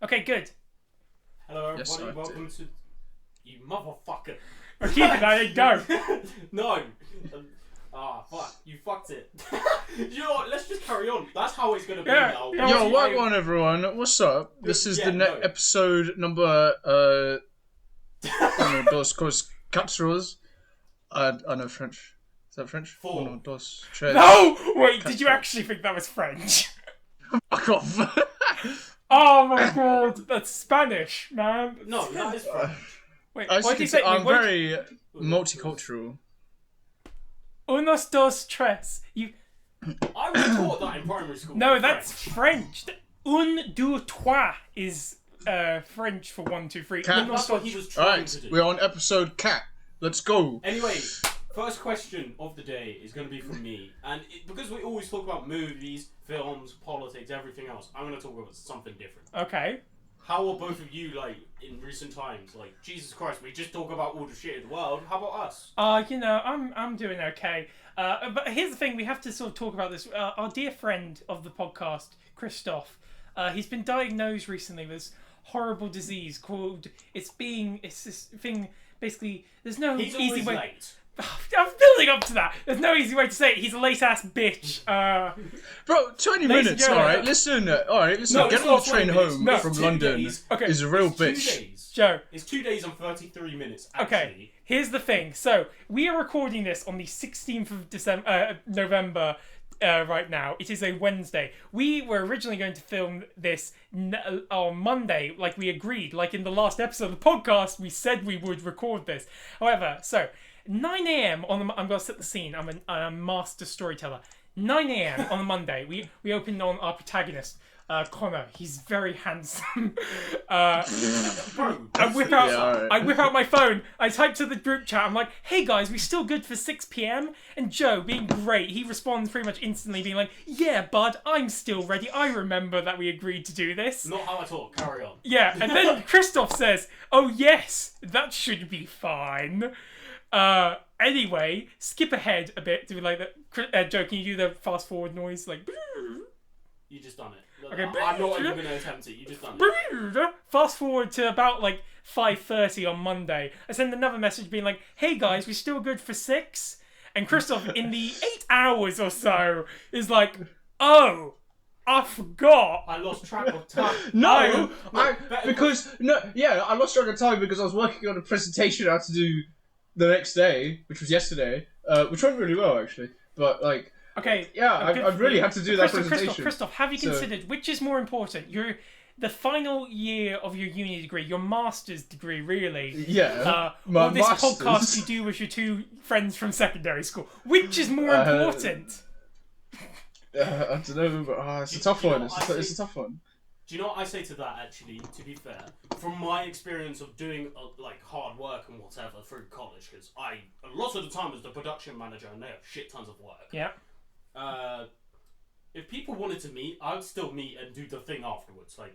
Okay, good. Hello, everybody. Yes, Welcome to you, motherfucker. We're keeping that in. Go. No. Fuck. You fucked it. You know what? Let's just carry on. That's how it's gonna be now. Yeah. Yo, welcome this What's up? This is the episode number dos cosas. I know French. Is that French? 4. Uno, dos, tres. No! Wait, did you actually think that was French? Fuck off. Oh my god, that's Spanish, man. No, that is French. Wait, As what you did you can say? see, I'm very multicultural. Unos, dos, tres. You... I was taught that in primary school. No, that's French. Un, deux, trois is French for 1, 2, 3. Cat. That's what he was trying to do. We're on episode cat. Let's go. Anyway, first question of the day is going to be from me. And because we always talk about movies, films, politics, everything else, I'm going to talk about something different. Okay. How are both of you, like, in recent times? Like, Jesus Christ, we just talk about all the shit in the world. How about us? I'm doing okay. But here's the thing, we have to sort of talk about this. Our dear friend of the podcast, Krzysztof, he's been diagnosed recently with this horrible disease called... It's this thing... Basically, there's no He's easy always way. late. I'm building up to that. There's no easy way to say it. He's a late ass bitch. Bro, 20 minutes, alright? Listen. Get on the train home from London days. Okay. is a real It's 2 bitch. days. Joe. It's 2 days and 33 minutes, actually. Okay, here's the thing. So, we are recording this on the 16th of November right now. It is a Wednesday. We were originally going to film this on Monday, like we agreed. Like in the last episode of the podcast, we said we would record this. However, so 9 a.m. I'm going to set the scene. I'm a master storyteller. 9 a.m. on a Monday, we opened on our protagonist, Conor. He's very handsome. Bro, I whip out my phone. I type to the group chat. I'm like, hey guys, we still good for 6 p.m? And Joe, being great, he responds pretty much instantly, being like, yeah, bud, I'm still ready. I remember that we agreed to do this. not how I talk. Carry on. Yeah, and then Krzysztof says, oh yes, that should be fine. Anyway, skip ahead a bit to be like that. Joe, can you do the fast forward noise? Like, You just done it. Okay. I'm not even going to attempt it. You just done it. fast forward to about like 5:30 on Monday. I send another message being like, hey guys, we still good for 6? And Krzysztof, in the 8 hours or so, is like, oh, I forgot. I lost track of time. I lost track of time because I was working on a presentation I had to do the next day, which was yesterday, which went really well actually. But like, okay, yeah, I really had to do that presentation. Krzysztof, have you considered which is more important? The final year of your uni degree, your master's degree, really. Yeah. Or this podcast you do with your 2 friends from secondary school. Which is more important? I don't know, but it's a tough one. It's a tough one. Do you know what I say to that, actually, to be fair? From my experience of doing, like, hard work and whatever through college, because a lot of the time was the production manager and they have shit tons of work. Yeah. If people wanted to meet, I would still meet and do the thing afterwards. Like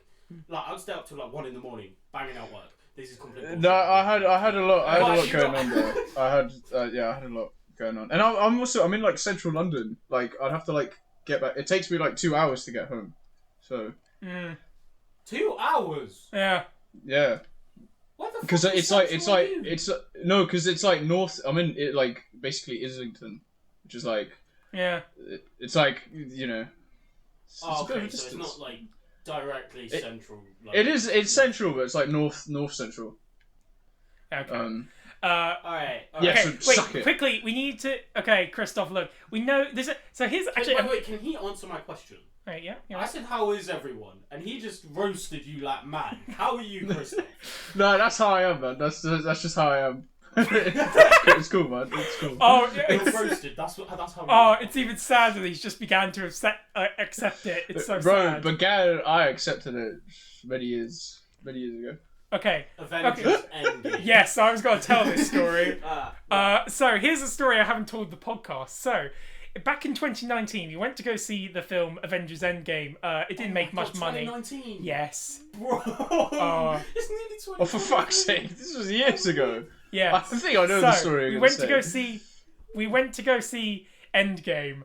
I would stay up till like 1 a.m, banging out work. This is completely No, I had a lot going on there. I had a lot going on, and I'm in like central London. Like I'd have to like get back. It takes me like 2 hours to get home, so. 2 hours. Yeah. Yeah. Because it's like north. I'm in it like basically Islington, which is like. Yeah. It's like, you know. Okay, so it's not like directly central. Like, it's central, but it's like north central. Okay. Alright. Yeah, okay, so wait, suck it. quickly, we need to... Okay, Krzysztof, look. We know... So here's actually... Wait, can he answer my question? Right, yeah. I said, how is everyone? And he just roasted you like man. How are you, Krzysztof? No, that's how I am, man. That's just how I am. It's cool, man. It's cool. Oh, You're roasted. That's how. Oh, it's even sadder that he's just began to accept it. It's so sad. But I accepted it many years ago. Okay. Avengers Endgame. Yes, I was going to tell this story. So here's a story I haven't told the podcast. So back in 2019, we went to go see the film Avengers Endgame. It didn't make much money. 2019. Yes. Bro. It's nearly 20. Oh, for fuck's sake! This was years ago. Yeah. I think I know the story. We went to go see Endgame.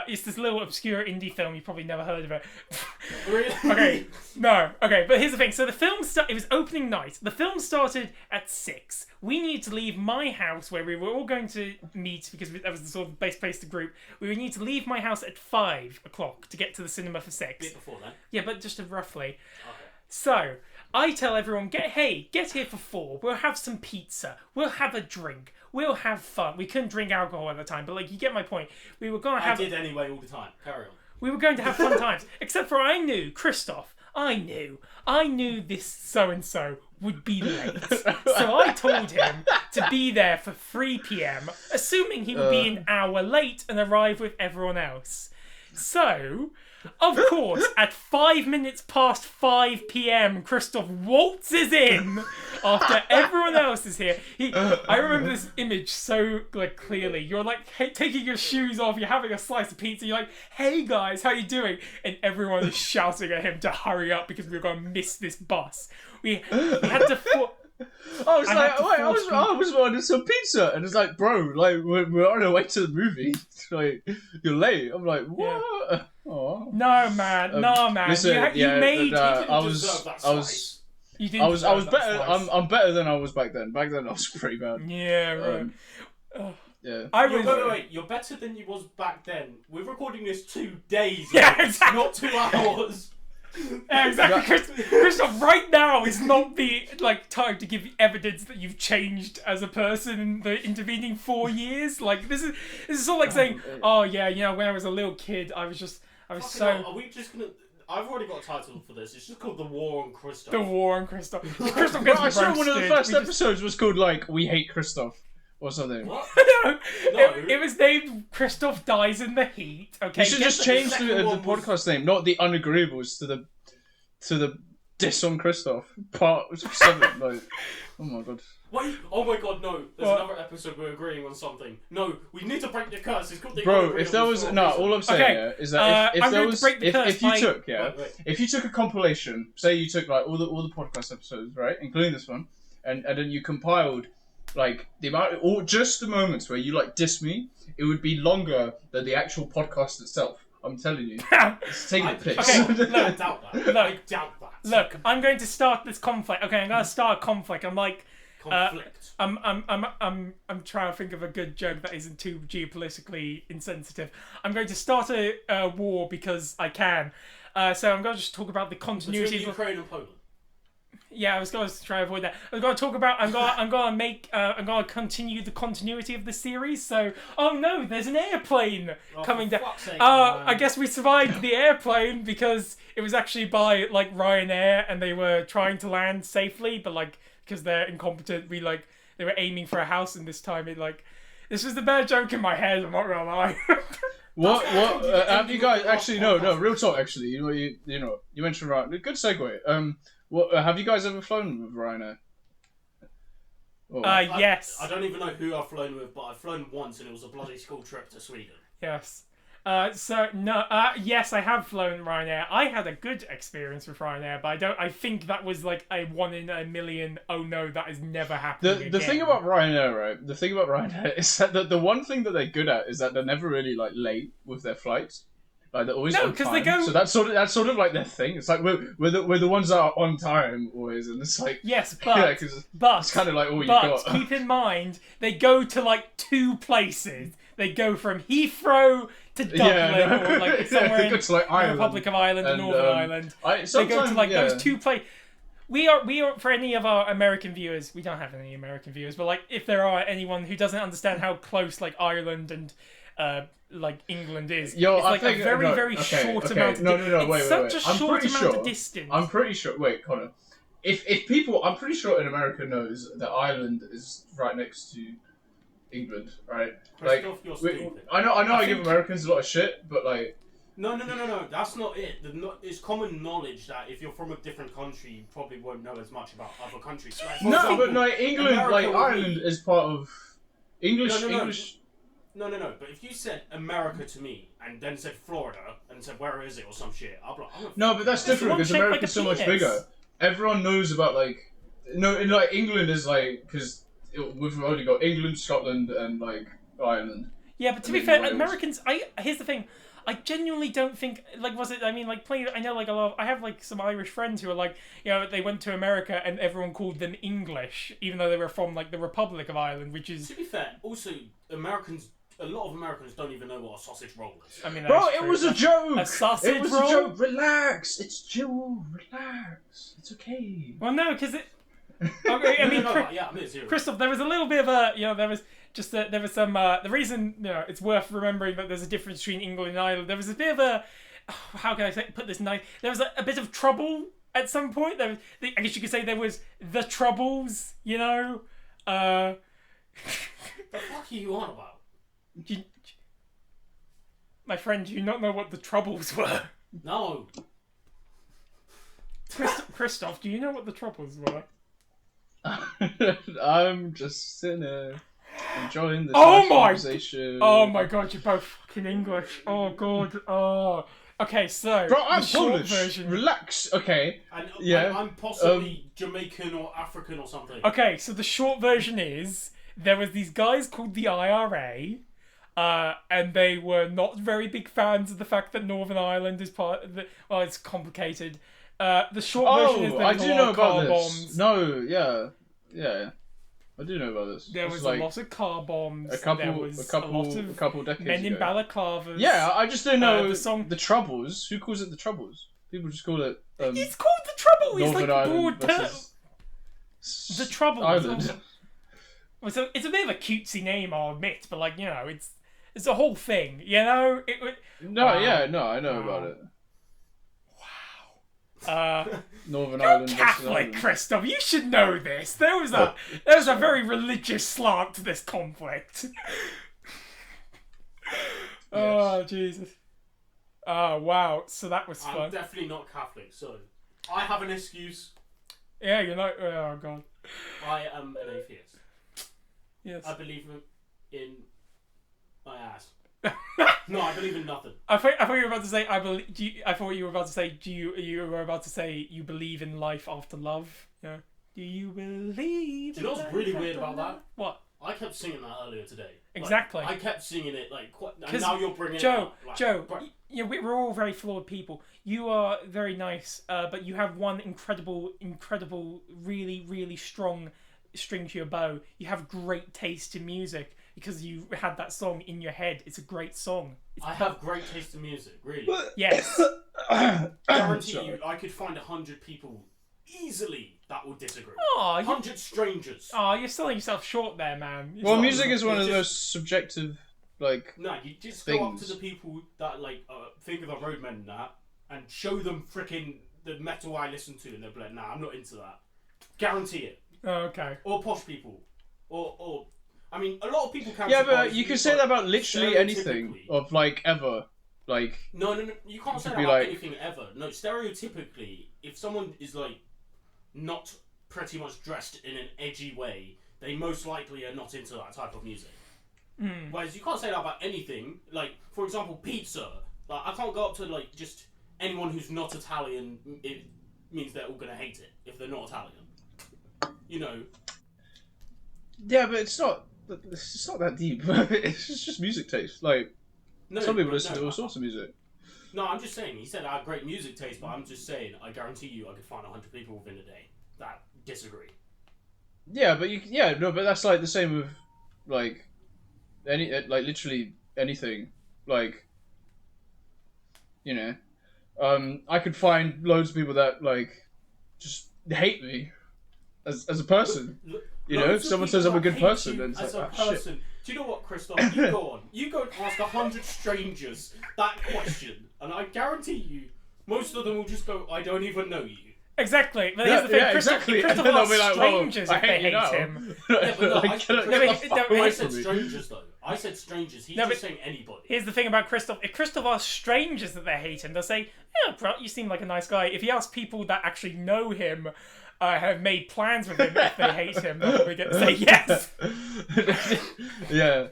It's this little obscure indie film. You've probably never heard of it. Really? Okay, no. Okay, but here's the thing. So the film it was opening night. The film started at 6. We needed to leave my house where we were all going to meet because that was the sort of base place to group. We would need to leave my house at 5 o'clock to get to the cinema for 6. A bit before then. Yeah, but just roughly. Okay. So I tell everyone, get here for 4. We'll have some pizza. We'll have a drink. We'll have fun. We couldn't drink alcohol at the time, but like you get my point. We were gonna have. I did anyway all the time. Carry on. We were going to have fun times, except for I knew Krzysztof. I knew this so and so would be late, so I told him to be there for 3 p.m, assuming he would be an hour late and arrive with everyone else. So, of course, at 5 minutes past 5 p.m, Krzysztof waltzes in after everyone else is here. I remember this image so clearly. You're like taking your shoes off, you're having a slice of pizza, you're like, "Hey guys, how you doing?" And everyone is shouting at him to hurry up because we were going to miss this bus. We had to. I was like, wait, I was wanting some pizza, and it's like, bro, like we're on our way to the movie. Like you're late. I'm like, what? Yeah. Oh. No man, Listen, you made. I was better. I'm better than I was back then. Back then I was pretty bad. Yeah, right. Yeah. Wait. You're better than you was back then. We're recording this 2 days. Yeah, exactly. Not 2 hours. Yeah, exactly. Krzysztof, right now is not the time to give evidence that you've changed as a person in the intervening 4 years. Like this is sort of like saying, "Oh yeah, you know, when I was a little kid, I was so." Are we just gonna? I've already got a title for this. It's just called The War on Krzysztof. The War on Krzysztof. Krzysztof gets I saw one of the first episodes was called like "We Hate Krzysztof" or something. What? No. It was named Krzysztof Dies in the Heat. Okay, You should just change the podcast name, not the Unagreeables, to the Diss on Krzysztof Part 7. Like, oh my god. Wait! Oh my god! No! There's another episode we're agreeing on something. No, we need to break the curse. It's called the. Bro, if there was all I'm saying is that if there was if you took a compilation, say you took like all the podcast episodes, right, including this one, and then you compiled like the amount or just the moments where you like diss me, it would be longer than the actual podcast itself. I'm telling you. It's taking a piss. Okay, I doubt that. I doubt that. Look, I'm going to start this conflict. Okay, I'm going to start a conflict. I'm like. Conflict. I'm trying to think of a good joke that isn't too geopolitically insensitive. I'm going to start a war because I can. So I'm going to just talk about the continuity between Ukraine and Poland. Yeah, I was going to try to avoid that. I'm going to talk about. I'm going to continue the continuity of the series. So, oh no, there's an airplane coming down. I guess we survived the airplane because it was actually by like Ryanair, and they were trying to land safely, but like because they're incompetent, they were aiming for a house, and this time this was the bad joke in my head. I'm not gonna lie. What have you guys actually? No, real talk. Actually, you mentioned Ryanair. Good segue. What have you guys ever flown with Ryanair? Yes. I don't even know who I've flown with, but I've flown once, and it was a bloody school trip to Sweden. Yes. Yes, I have flown Ryanair. I had a good experience with Ryanair, but I think that was like a 1 in a million. Oh no, that is never happening again. The thing about Ryanair, right? The thing about Ryanair is that the one thing that they're good at is that they're never really like late with their flights. Like they're always on time. They go. So that's sort of like their thing. It's like we're the ones that are on time always, and it's like yes, but it's kind of like all you got. But keep in mind they go to like 2 places. They go from Heathrow to Dublin or like somewhere in the Republic of Ireland and Northern Ireland. They go to like those 2 places. We are for any of our American viewers. We don't have any American viewers, but like if there are anyone who doesn't understand how close like Ireland and like England is, it's like a very short amount. Wait. Such a short amount of distance. I'm pretty sure. Wait, Conor. If people, I'm pretty sure in America knows that Ireland is right next to England, right? Like, you're stupid. I know. I give Americans a lot of shit, but like. No. That's not it. It's common knowledge that if you're from a different country, you probably won't know as much about other countries. Like, but England, America, like Ireland, is part of English. No. But if you said America to me and then said Florida and said where is it or some shit, I'll be like, no, but that's different because America's so much bigger. Everyone knows about like England is like because we've only got England, Scotland, and like Ireland. Yeah, but to be fair, Americans. Here's the thing. I genuinely don't think playing. I know like a lot. I have like some Irish friends who are like, they went to America and everyone called them English, even though they were from like the Republic of Ireland, which is. To be fair, also Americans. A lot of Americans don't even know what a sausage roll is. I mean, bro, it was a joke. A sausage roll. It was a joke. Relax. It's Joe. Relax. It's okay. Well, no, because it. Okay, I mean, Krzysztof, there was a little bit of a, there was some, the reason, it's worth remembering that there's a difference between England and Ireland. There was a bit of a, how can I put this nice? There was a bit of trouble at some point. I guess you could say there was the Troubles, The fuck are you on about? My friend, do you not know what the Troubles were? No. Krzysztof, do you know what the Troubles were? I'm just sitting there enjoying this conversation. Oh my god, you're both fucking English. Oh god. Oh. Okay, so bro, I'm Polish. Version. Relax. Okay. I'm possibly Jamaican or African or something. Okay, so the short version is there was these guys called the IRA. And they were not very big fans of the fact that Northern Ireland is part of the. Well, it's complicated. The short version is there was a lot of car bombs. No, yeah, I do know about this. There was a lot of car bombs. A couple decades men in balaclavas. Yeah, I just don't know the song. The Troubles. Who calls it the Troubles? People just call it. It's called the Trouble. It's Northern like Ireland the Troubles. Island. So it's a bit of a cutesy name, I'll admit, but it's a whole thing, Wow. I know about it. Wow. Northern You're Ireland. Catholic, Krzysztof. You should know this. There was a very religious slant to this conflict. Oh Jesus. Oh wow. So that was fun. I'm definitely not Catholic, so I have an excuse. Yeah, you're not. Oh god. I am an atheist. Yes. I believe in my ass. No, I believe in nothing. I thought you were about to say I believe. I thought you were about to say you were about to say you believe in life after love. Yeah. Do you believe? Do you know what's really weird about that? What? I kept singing that earlier today. Exactly. I kept singing it and now you're bringing Joe, it up. Joe, we're all very flawed people. You are very nice, but you have one incredible, really, really strong string to your bow. You have great taste in music because you had that song in your head. It's a great song. I have great taste in music, really. Yes. Guarantee you, I could find 100 people easily that would disagree. 100 strangers. Oh, you're selling yourself short there, man. Well, music is one of the most subjective, No, you just things. go up to the people that, think of the roadmen and that, and show them fricking the metal I listen to, and they'll be like, nah, I'm not into that. Guarantee it. Oh, okay. Or posh people. Or I mean, a lot of people can. Yeah, but you can say that about literally anything of ever. No, you can't say that about anything ever. No, stereotypically, if someone is not pretty much dressed in an edgy way, they most likely are not into that type of music. Mm. Whereas you can't say that about anything. For example, pizza. I can't go up to just anyone who's not Italian. It means they're all gonna hate it if they're not Italian. Yeah, but it's not that deep. It's just music taste. Some people listen to all sorts of music. No, I'm just saying. He said I have great music taste, but I'm just saying. I guarantee you, I could find 100 people within a day that disagree. Yeah, but but that's the same with literally anything. I could find loads of people that just hate me as a person. Someone says I'm a good person, and it's person. Shit. Do you know what, Krzysztof? You go on. You go and ask 100 strangers that question, and I guarantee you, most of them will just go, "I don't even know you." Exactly. But here's the thing, exactly. Krzysztof asks strangers if they hate him. I said strangers though. I said strangers. He's just saying anybody. Here's the thing about Krzysztof. If Krzysztof asks strangers that they hate him, they'll say, "Yeah, bro, you seem like a nice guy." If he asks people that actually know him, have made plans with him if they hate him, they'll probably get to say yes. Yeah.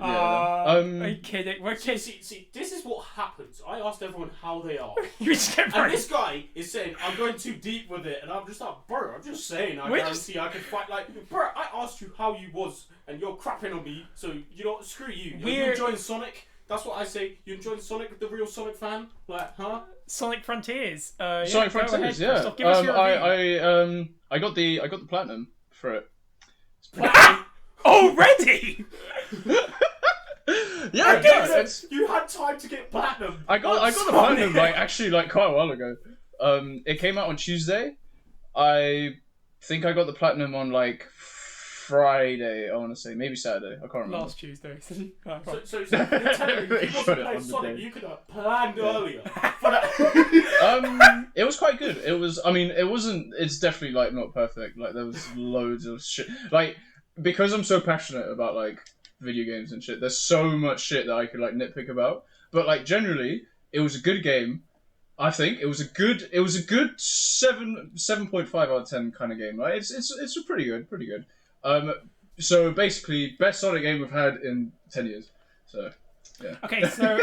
Are you kidding? We're See, this is what happens. I asked everyone how they are. And this guy is saying, I'm going too deep with it. And I'm just like, bro, I'm just saying, I guarantee I can fight. Like, bro, I asked you how you was, and you're crapping on me. So, you know what? Screw you. You're enjoying Sonic? That's what I say. You enjoying Sonic, the real Sonic fan? Like, huh? Sonic Frontiers. Sonic Frontiers, yeah. Krzysztof, give us your review. I got the platinum for it. Already? Yeah, you had time to get platinum. I got the platinum like quite a while ago. It came out on Tuesday. I think I got the platinum on like Friday. I want to say maybe Saturday. I can't remember. Last Tuesday. So you're telling me if you wasn't playing Sonic, you could have planned earlier for that. It was quite good. It was. I mean, it wasn't. It's definitely like not perfect. Like there was loads of shit. Like because I'm so passionate about like video games and shit. There's so much shit that I could like nitpick about. But like generally, it was a good game. I think it was a good 7.5 out of 10 kind of game. Right? It's a pretty good. So basically, best Sonic game we've had in 10 years. So, yeah. Okay, so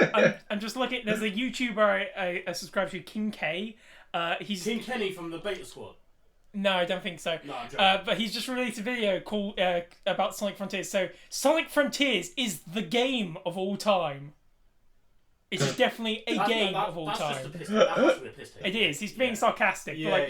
I'm just looking. There's a YouTuber I subscribe to, King K. He's King Kenny from the Beta Squad. No, I don't think so. No, I'm joking. But he's just released a video called about Sonic Frontiers. So Sonic Frontiers is the game of all time. It is definitely a game of all time. It is. He's being sarcastic, but like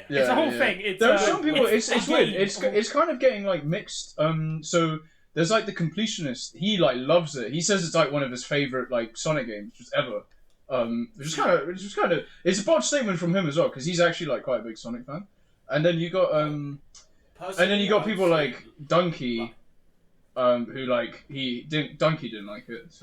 it's a whole thing. There are some people. It's weird. It's kind of getting like mixed. So there's like the completionist. He like loves it. He says it's like one of his favorite like Sonic games just ever. Which is kind of it's a bold statement from him as well because he's actually like quite a big Sonic fan. And then you got people like Donkey, who like Donkey didn't like it.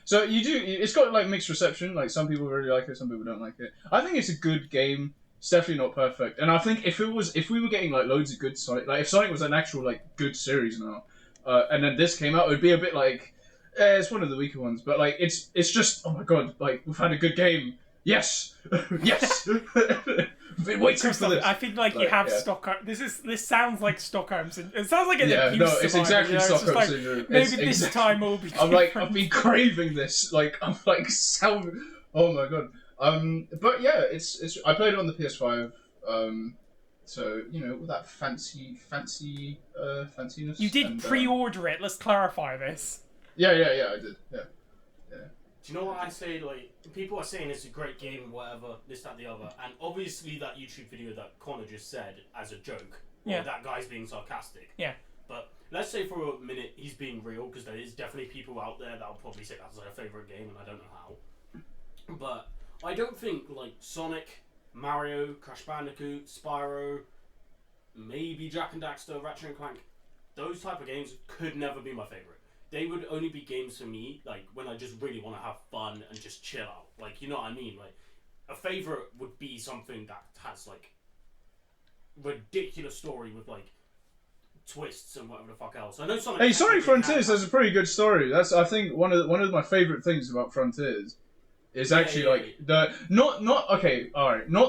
So you do. It's got like mixed reception. Like some people really like it, some people don't like it. I think it's a good game. It's definitely not perfect. And I think if we were getting like loads of good Sonic, like if Sonic was an actual like good series now, and then this came out, it would be a bit like it's one of the weaker ones. But like it's just oh my god, like we've had a good game. Yes, yes. I've been waiting for this. I think like you have Stockholm. This sounds like Stockholm syndrome. It sounds like an abuse. No, it's exactly Stockholm like, syndrome. Maybe this time will be. I'm like I've been craving this. Like I'm like so. Oh my god. But yeah, it's. I played it on the PS5. So you know all that fanciness. You did pre-order it. Let's clarify this. Yeah, I did. Yeah. Do you know what I say? Like, people are saying it's a great game, whatever, this, that, the other, and obviously that YouTube video that Conor just said as a joke, or that guy's being sarcastic. Yeah. But let's say for a minute he's being real, because there is definitely people out there that'll probably say that's their favourite game, and I don't know how. But I don't think, like, Sonic, Mario, Crash Bandicoot, Spyro, maybe Jak and Daxter, Ratchet and Clank, those type of games could never be my favourite. They would only be games for me, like, when I just really want to have fun and just chill out. Like, you know what I mean? Like, a favourite would be something that has, like, ridiculous story with, like, twists and whatever the fuck else. I know Sonic... Hey, Sonic Frontiers has a pretty good story. That's, I think, one of my favourite things about Frontiers is actually, like, the... Not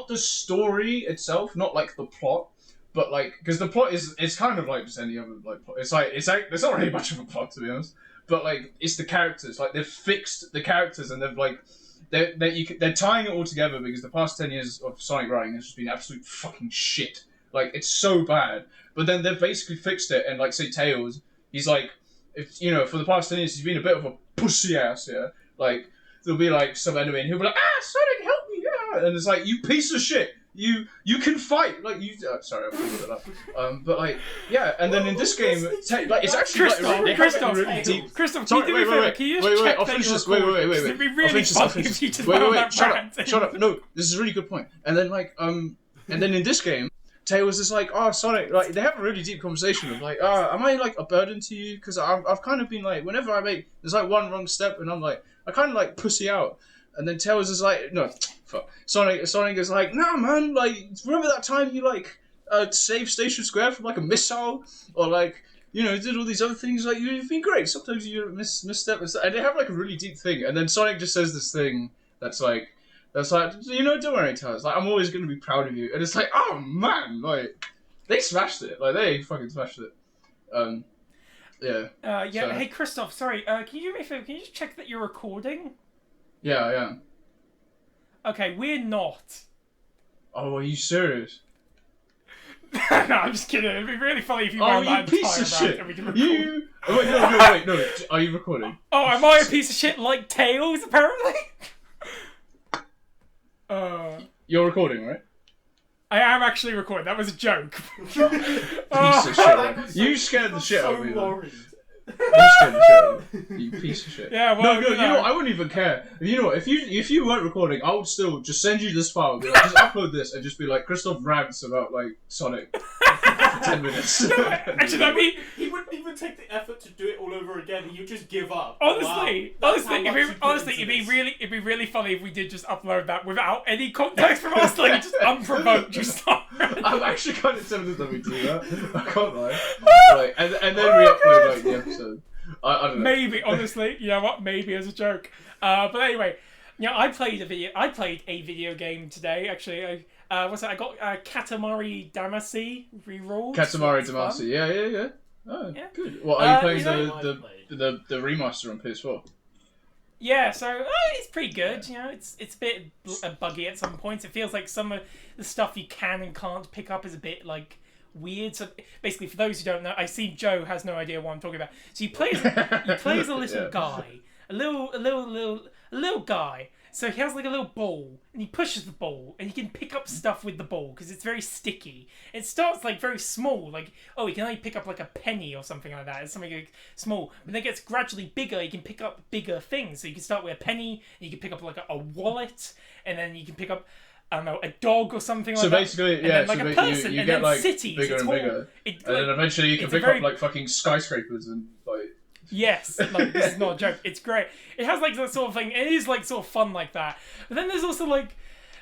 the story itself, not, like, the plot. But like, because the plot it's kind of like just any other like plot. It's there's not really much of a plot to be honest. But like, it's the characters. Like they've fixed the characters and they've like they're tying it all together because the past 10 years of Sonic writing has just been absolute fucking shit. Like it's so bad. But then they've basically fixed it and like say Tails, he's like, if you know for the past 10 years he's been a bit of a pussy ass. Yeah, like there'll be like some enemy and he'll be like Sonic help me and it's like you piece of shit. You can fight like you. Sorry, I pulled it up. But like, yeah, and then in this game, like it's actually Krzysztof, really deep. Krzysztof, can you do me a favor? Can you just check I'll finish this. Wait. It'd be really funny if you just Shut up. No, this is a really good point. And then like, and then in this game, Tails is like, oh, Sonic, like they have a really deep conversation of like, am I like a burden to you? Because I've kind of been like, whenever I make there's like one wrong step, and I'm like, I kind of like pussy out. And then Tails is like, no, fuck. Sonic is like, nah, man, like, remember that time you, like, saved Station Square from, like, a missile? Or, like, you know, did all these other things? Like, you've been great. Sometimes you misstep. And they have, like, a really deep thing. And then Sonic just says this thing that's like, you know, don't worry, Tails. Like, I'm always going to be proud of you. And it's like, oh, man, like, they smashed it. Like, they fucking smashed it. Yeah. So. Hey, Krzysztof, sorry. Can you do me a favor? Can you just check that you're recording? Yeah, I am. Okay, we're not. Oh, are you serious? No, I'm just kidding. It'd be really funny if you wound that piece of shit. And we can record. You... Oh, wait, no. Are you recording? Oh, am I a piece of shit like Tails, apparently? You're recording, right? I am actually recording. That was a joke. Piece of shit. You scared the shit out of me. Worried. You scared the shit out of me. You piece of shit. Yeah, well, no, you know what? I wouldn't even care. You know what? If you weren't recording, I would still just send you this file. Be like, just upload this and just be like, Krzysztof rants about like Sonic for 10 minutes. Actually, I mean, he wouldn't even take the effort to do it all over again. You'd just give up. Honestly, it'd be really funny if we did just upload that without any context from us, like just unprovoked, just start. I'm actually kind of tempted that we do that. I can't lie. Like, and then we upload like the episode. I don't know. Maybe, honestly, you know what? Maybe as a joke. But anyway, I played a video game today. Actually, what's that? I got Katamari Damacy rerolled. Katamari Damacy, yeah. Oh, yeah. Good. What are you playing the remaster on PS4? Yeah, so it's pretty good. You know, it's a bit buggy at some points. It feels like some of the stuff you can and can't pick up is a bit like weird. So basically, for those who don't know, I see Joe has no idea what I'm talking about. So you play as a little guy, a little guy. So he has like a little ball, and he pushes the ball, and he can pick up stuff with the ball because it's very sticky. It starts like very small, like he can only pick up like a penny or something like that. It's something like small, but then it gets gradually bigger. You can pick up bigger things. So you can start with a penny, and you can pick up like a wallet, and then you can pick up, I don't know, a dog or something like that. So basically, and then, like a person, you and get then like cities. bigger and bigger, and then eventually you can pick up like fucking skyscrapers and like. Yes, like this is not a joke. It's great. It has like that sort of thing. It is like sort of fun like that. But then there's also like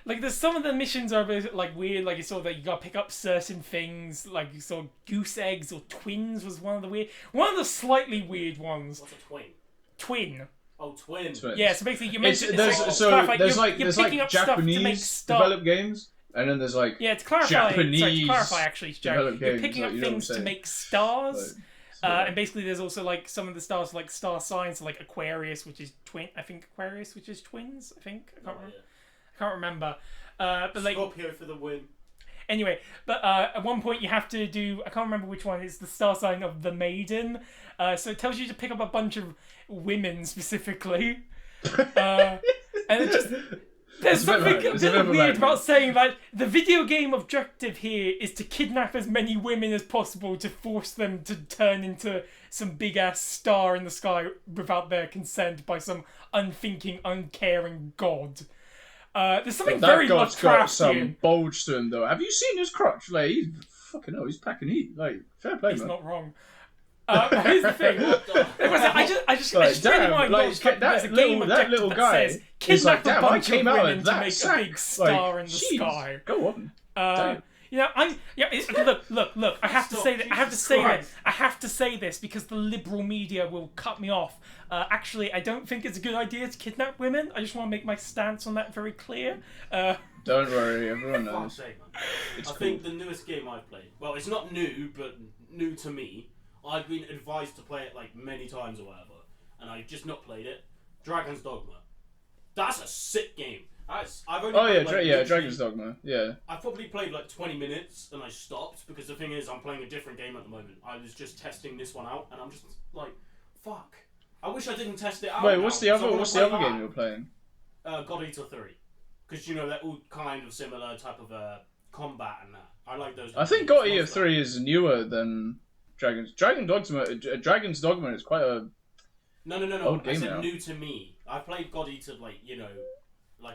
there's some of the missions are a bit like weird. Like it's sort of like you gotta pick up certain things. Like sort of goose eggs or twins was one of the slightly weird ones. What's a twin? Twin. Oh, twin. Yeah. So basically, you mentioned there's Japanese developed games. And then there's like to clarify, Japanese actually, Joe, you're picking up things to make stars. And basically, there's also like some of the stars like star signs, so, like Aquarius, which is twin. I think Aquarius, which is twins. I can't remember. But like Scorpio for the win. Anyway, but at one point you have to do. I can't remember which one. It's the star sign of the maiden. So it tells you to pick up a bunch of women specifically. And it just. There's something a bit weird about saying that the video game objective here is to kidnap as many women as possible to force them to turn into some big-ass star in the sky without their consent by some unthinking, uncaring god. There's something very Lovecraftian. That god's got some bulge to him, though. Have you seen his crotch? Like, he's fucking hell, he's packing heat. Like, fair play, he's man. Not wrong. Here's the thing. I just really want to there's a game objective that says kidnap a bunch of women to make a big star in the sky. Go on. Look. I have to say this because the liberal media will cut me off. Actually, I don't think it's a good idea to kidnap women. I just want to make my stance on that very clear. Don't worry, everyone knows. I think the newest game I've played. Well, it's not new, but new to me. I've been advised to play it like many times or whatever, and I've just not played it. Dragon's Dogma. That's a sick game. I've only played, Dragon's Dogma. Yeah. I've probably played like 20 minutes and I stopped because the thing is I'm playing a different game at the moment. I was just testing this one out and I'm just like, fuck. I wish I didn't test it out. Wait, what's the other game you're playing? God Eater 3. Because they're all kind of similar type of combat and that. I like those. I think God Eater 3 is newer than Dragon's Dogma is quite a no. Old game I said now. New to me. I played God Eater like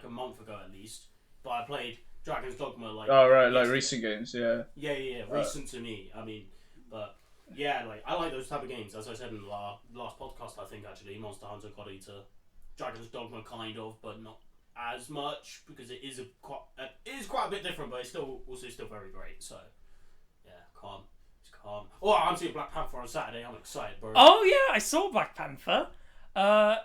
a month ago at least, but I played Dragon's Dogma like. Oh right, like recent games, yeah. Yeah. Recent to me. I mean, but yeah, like I like those type of games. As I said in the last podcast, I think actually Monster Hunter, God Eater, Dragon's Dogma kind of, but not as much because it is quite a bit different, but it's still very great. So yeah, calm. Oh, I'm seeing Black Panther on Saturday. I'm excited, bro. Oh yeah, I saw Black Panther. I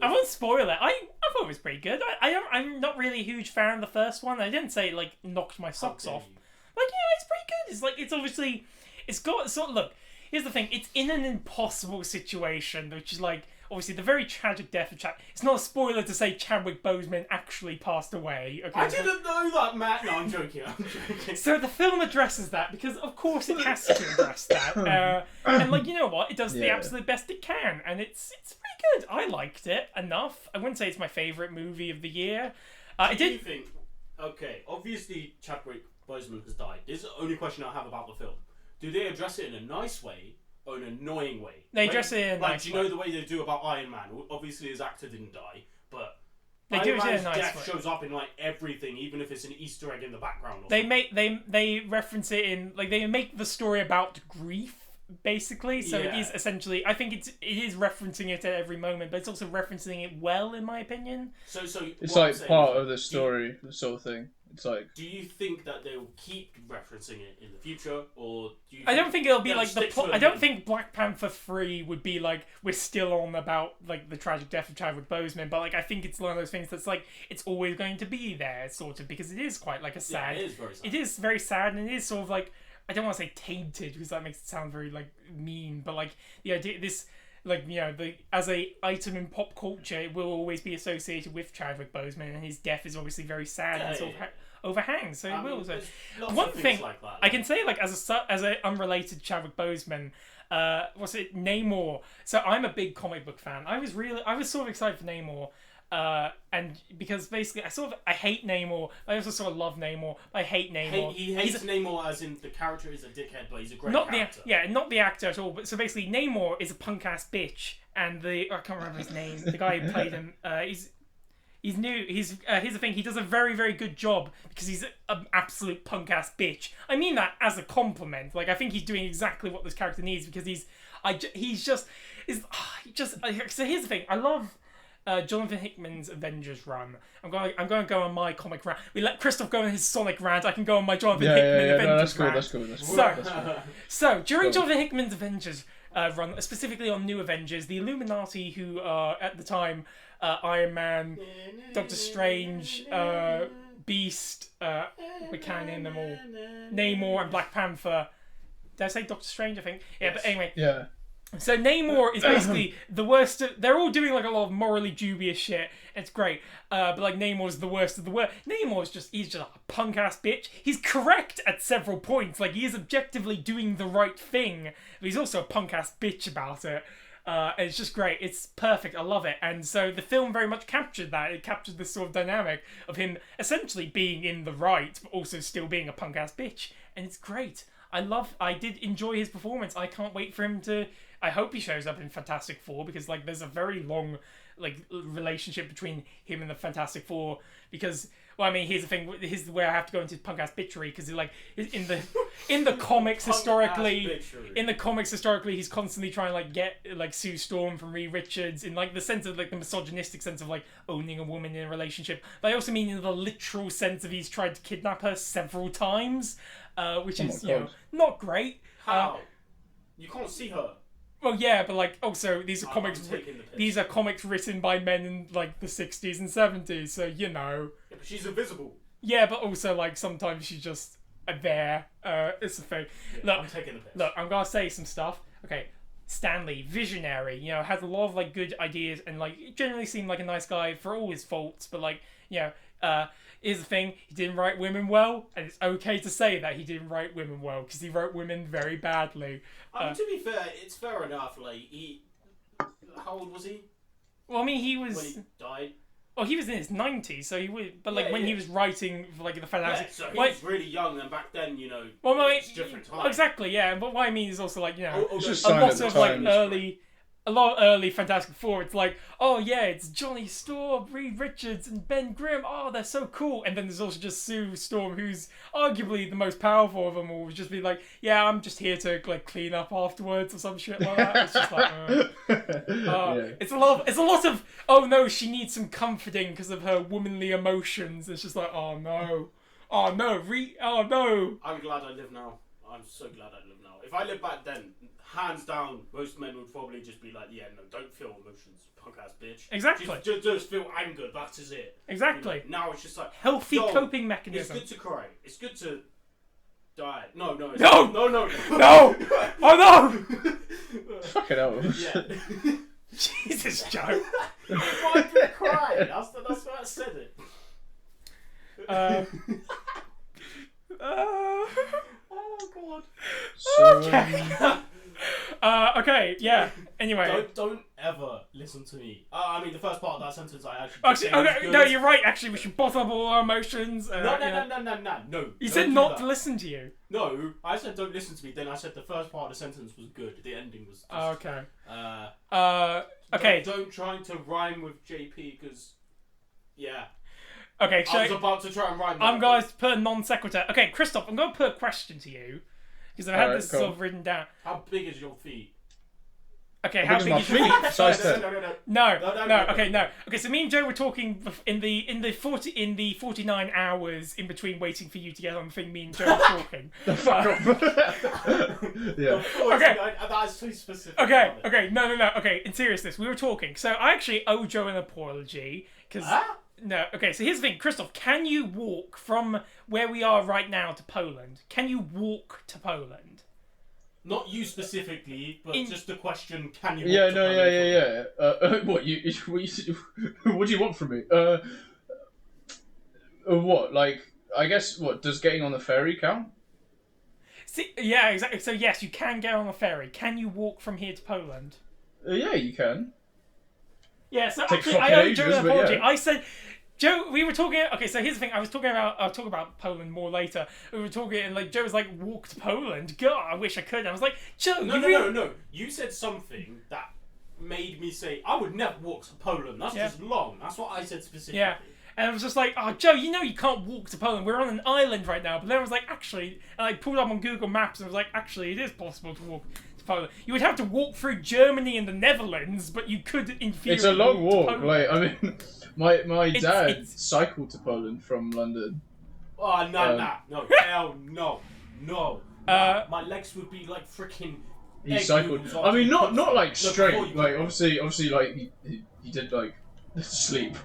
won't spoil it. I thought it was pretty good. I'm not really a huge fan of the first one. I didn't say it like knocked my socks off. Like it's pretty good. It's obviously it's got sort of look. here's the thing. It's in an impossible situation, which is like, obviously, the very tragic death of Chadwick. It's not a spoiler to say Chadwick Boseman actually passed away. Okay, I didn't know that, Matt. No, I'm joking. So the film addresses that because, of course, it has to address that. And like, you know what? It does the absolute best it can, and it's pretty good. I liked it enough. I wouldn't say it's my favorite movie of the year. Do you think? Okay, obviously Chadwick Boseman has died. This is the only question I have about the film. Do they address it in a nice way? Or an annoying way? They address it in a nice way. Do you know the way they do about Iron Man? Obviously his actor didn't die, but they do it in a nice death way. Shows up in like everything, even if it's an Easter egg in the background. They reference it in, like, they make the story about grief, basically. So it is essentially, I think it is referencing it at every moment, but it's also referencing it well, in my opinion. So it's like part of the story, the sort of thing. It's like. Do you think that they'll keep referencing it in the future, or do you? I don't think it'll be like the plot. I don't think Black Panther 3 would be like we're still on about like the tragic death of Chadwick Boseman, but like I think it's one of those things that's like it's always going to be there, sort of, because it is quite like a sad. Yeah, it is very sad. It is very sad, and it is sort of like, I don't want to say tainted because that makes it sound very like mean, but like the idea this. Like, you know, as a item in pop culture, it will always be associated with Chadwick Boseman, and his death is obviously very sad and sort of overhangs. So it will. So one thing like that, I can say, like as a unrelated Chadwick Boseman, what's it, Namor? So I'm a big comic book fan. I was sort of excited for Namor. And because basically I hate Namor. I also sort of love Namor. I hate Namor. He hates Namor as in the character is a dickhead, but he's a great character. Not the actor at all. But so basically, Namor is a punk ass bitch, and I can't remember his name. The guy who played him, he's new. Here's the thing. He does a very, very good job because he's an absolute punk ass bitch. I mean that as a compliment. Like, I think he's doing exactly what this character needs because so here's the thing. I love. Jonathan Hickman's Avengers run. I'm going to go on my comic rant. We let Krzysztof go on his Sonic rant. I can go on my Jonathan Hickman Avengers rant. That's cool. So during Jonathan Hickman's Avengers run, specifically on New Avengers, the Illuminati, who are at the time Iron Man, Doctor Strange, Beast, we can't name them all, Namor, and Black Panther. Did I say Doctor Strange? I think. Yeah, yes. But anyway. Yeah. So Namor is basically the worst. They're all doing like a lot of morally dubious shit. It's great, but like Namor's the worst of the worst. He's just a punk ass bitch. He's correct at several points. Like, he is objectively doing the right thing, but he's also a punk ass bitch about it. And it's just great. It's perfect. I love it. And so the film very much captured that. It captured this sort of dynamic of him essentially being in the right, but also still being a punk ass bitch. And it's great. I did enjoy his performance. I can't wait for him to. I hope he shows up in Fantastic Four because like there's a very long like relationship between him and the Fantastic Four because well I mean here's the thing, here's where I have to go into punk ass bitchery because like in the comics historically he's constantly trying to like get like Sue Storm from Reed Richards in like the sense of like the misogynistic sense of like owning a woman in a relationship, but I also mean in the literal sense of he's tried to kidnap her several times, which is not great. How? You can't see her. Well, yeah, but like, also these are comics. These are comics written by men in like the 60s and 70s, so you know. Yeah, but she's invisible. Yeah, but also like sometimes she's just there. It's a thing. Yeah, look, I'm taking the piss. Look, I'm gonna say some stuff. Okay, Stanley, visionary. You know, has a lot of like good ideas and like generally seemed like a nice guy for all his faults, but like you know, here's the thing, he didn't write women well, and it's okay to say that he didn't write women well, because he wrote women very badly. To be fair, it's fair enough, like, how old was he? Well, I mean, he was... When he died? Well, he was in his 90s, so he would... But, like, when he was writing, for, like, the Fantastic... Yeah, so he was really young, and back then, you know, it's different time. Exactly, yeah, but what I mean is also, like, you know, a lot of, like, early Fantastic Four, it's like, oh yeah, it's Johnny Storm, Reed Richards, and Ben Grimm. Oh, they're so cool. And then there's also just Sue Storm, who's arguably the most powerful of them all. Would just be like, yeah, I'm just here to like clean up afterwards or some shit like that. It's just like, it's a lot of. Oh no, she needs some comforting because of her womanly emotions. It's just like, oh no. I'm glad I live now. I'm so glad I live now. If I lived back then, hands down, most men would probably just be like, yeah, no, don't feel emotions, punk ass bitch. Exactly. Just feel anger, that is it. Exactly. You know, now it's just like... Healthy coping mechanism. It's good to cry. It's good to Die. No. No! No. No! Oh no! Fucking hell. Yeah. Jesus, Joe. Why did you cry? That's why I said it. Oh god. So, Okay. Okay, yeah. Anyway. Don't ever listen to me. I mean, the first part of that sentence I actually okay, no, you're right. Actually, we should bottle up all our emotions. No. You said not to listen to you. No, I said don't listen to me. Then I said the first part of the sentence was good. The ending was. Just, okay. Okay. Don't try to rhyme with JP because. Yeah. Okay, so I was about to try and rhyme. I'm going to put a non sequitur. Okay, Krzysztof, I'm going to put a question to you because I've had this sort of written down. How big is your feet? Okay, how big is your feet? No. Okay, no. Okay, so me and Joe were talking in the 49 hours in between waiting for you to get on the thing. Me and Joe were talking. Fuck off. Yeah. Okay. That's too specific. Okay. No. Okay, in seriousness, we were talking. So I actually owe Joe an apology because. No, okay, so here's the thing. Krzysztof, can you walk from where we are right now to Poland? Can you walk to Poland? Not you specifically, but just the question, can you walk Yeah, to no, Poland? Yeah. What do you want from me? What? Like, I guess, does getting on the ferry count? See, yeah, exactly. So yes, you can get on a ferry. Can you walk from here to Poland? Yeah, you can. Yeah, so actually, I owe Joe an apology. Yeah. I said, Joe, we were talking. Okay, so here's the thing. I'll talk about Poland more later. We were talking, and like Joe was like, "Walk to Poland." God, I wish I could. I was like, Joe, no. You said something that made me say, "I would never walk to Poland." That's just long. That's what I said specifically. Yeah. And I was just like, "Oh, Joe, you know you can't walk to Poland. We're on an island right now." But then I was like, "Actually," and I pulled up on Google Maps and I was like, "Actually, it is possible to walk to Poland. You would have to walk through Germany and the Netherlands, but you could, in theory, it's a long walk. Like, I mean, my dad cycled to Poland from London. Oh no, hell no. My legs would be like freaking. He cycled. I mean, not like straight. Like obviously, like he did like sleep.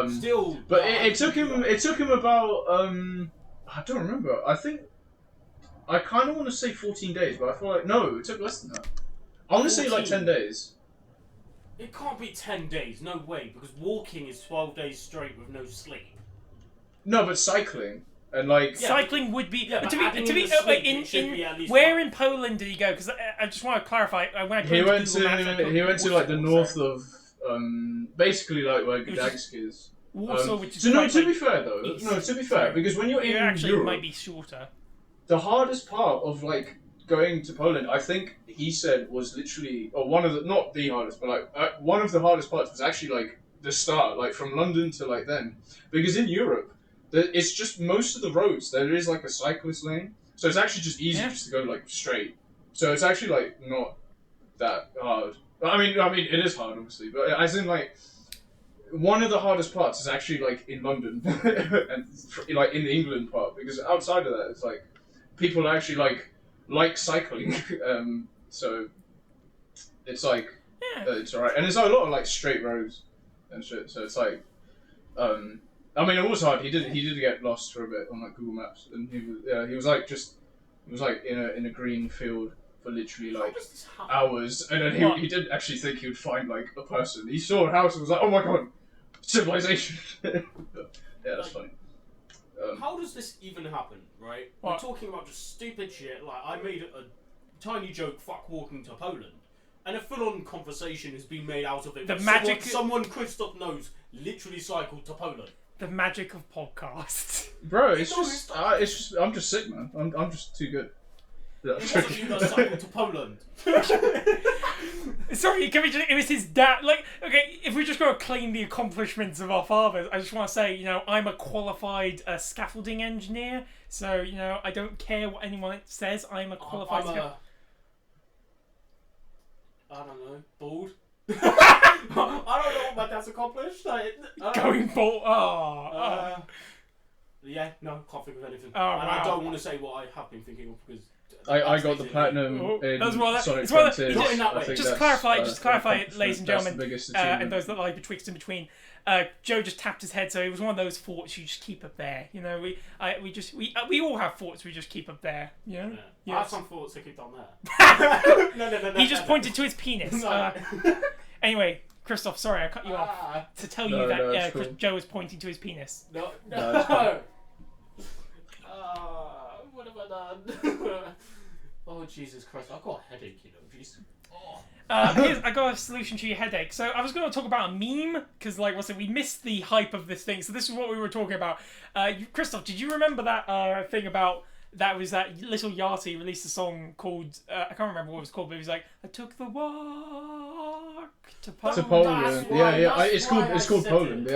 Still, but it took him. It took him about. I don't remember. I think. I kind of want to say 14 days, but I feel like no, it took less than that. I want to say like 10 days. It can't be 10 days, no way, because walking is 12 days straight with no sleep. No, but cycling and like cycling would be. Yeah, to be where in Poland did he go? Because I just want to clarify. When I he went to like the north of basically like where Gdansk is. Warsaw, which is to be fair though, because when you're in Europe, might be shorter. The hardest part of like going to Poland, I think he said, was literally, or one of the, not the hardest, but like one of the hardest parts was actually like the start, like from London to like then, because in Europe, it's just most of the roads there is like a cyclist lane, so it's actually just easy just to go like straight. So it's actually like not that hard. I mean it is hard obviously, but as in like. One of the hardest parts is actually like in London and like in the England part, because outside of that it's like people actually like cycling, so it's like it's alright, and there's a lot of like straight roads and shit. So it's like, I mean it was hard. He did get lost for a bit on like Google Maps, and he was like in a green field for literally like hours, and then he didn't actually think he would find like a person. He saw a house and was like, oh my god, civilization. Yeah, that's funny. How does this even happen, right? We're talking about just stupid shit, like I made a tiny joke, fuck walking to Poland, and a full-on conversation has been made out of it. The magic... Someone Krzysztof knows literally cycled to Poland. The magic of podcasts. Bro, it's just I'm just sick, man. I'm just too good. It wasn't you that cycled to Poland. Sorry, it was his dad. Like, okay, if we're just going to claim the accomplishments of our fathers, I just want to say, I'm a qualified scaffolding engineer, so, I don't care what anyone says. I'm a qualified I don't know, bald. I don't know what my dad's accomplished. Going bald. Yeah, no, can't think of anything. Oh, and wow. I don't want to say what I have been thinking of because I got the platinum in Sonic Frontiers. Not in that way. Just to clarify, ladies and gentlemen, the and those that like betwixt and between. Joe just tapped his head, so it was one of those thoughts you just keep up there. You know, we all have thoughts we just keep up there. You know, I have some thoughts to keep down there. No. He just pointed to his penis. Anyway, Krzysztof, sorry I cut you off to tell you that cool. Joe was pointing to his penis. No. What have I done? Oh Jesus Christ! I've got a headache, you know. Jeez. I got a solution to your headache. So I was going to talk about a meme because, we missed the hype of this thing. So this is what we were talking about. Krzysztof, did you remember that thing about that was that Little Yachty released a song called I can't remember what it was called, but it was like I took the walk to Poland. To Poland, it's called Poland.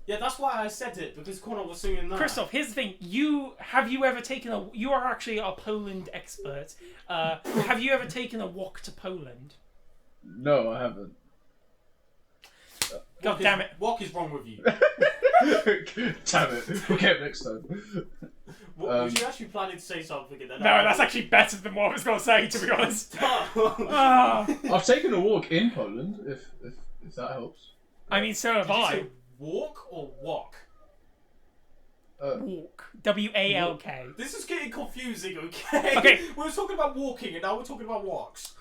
Yeah, that's why I said it, because Conor was singing that. Krzysztof, here's the thing. You are actually a Poland expert. Have you ever taken a walk to Poland? No, I haven't. God damn it. What is wrong with you? Damn it. We'll get it next time. Was you actually planning to say something? No, that's actually better than what I was going to say, to be honest. I've taken a walk in Poland, if that helps. I mean, so have I. Walk or walk? Walk. W-A-L-K. This is getting confusing, okay? Okay. We were talking about walking and now we're talking about walks.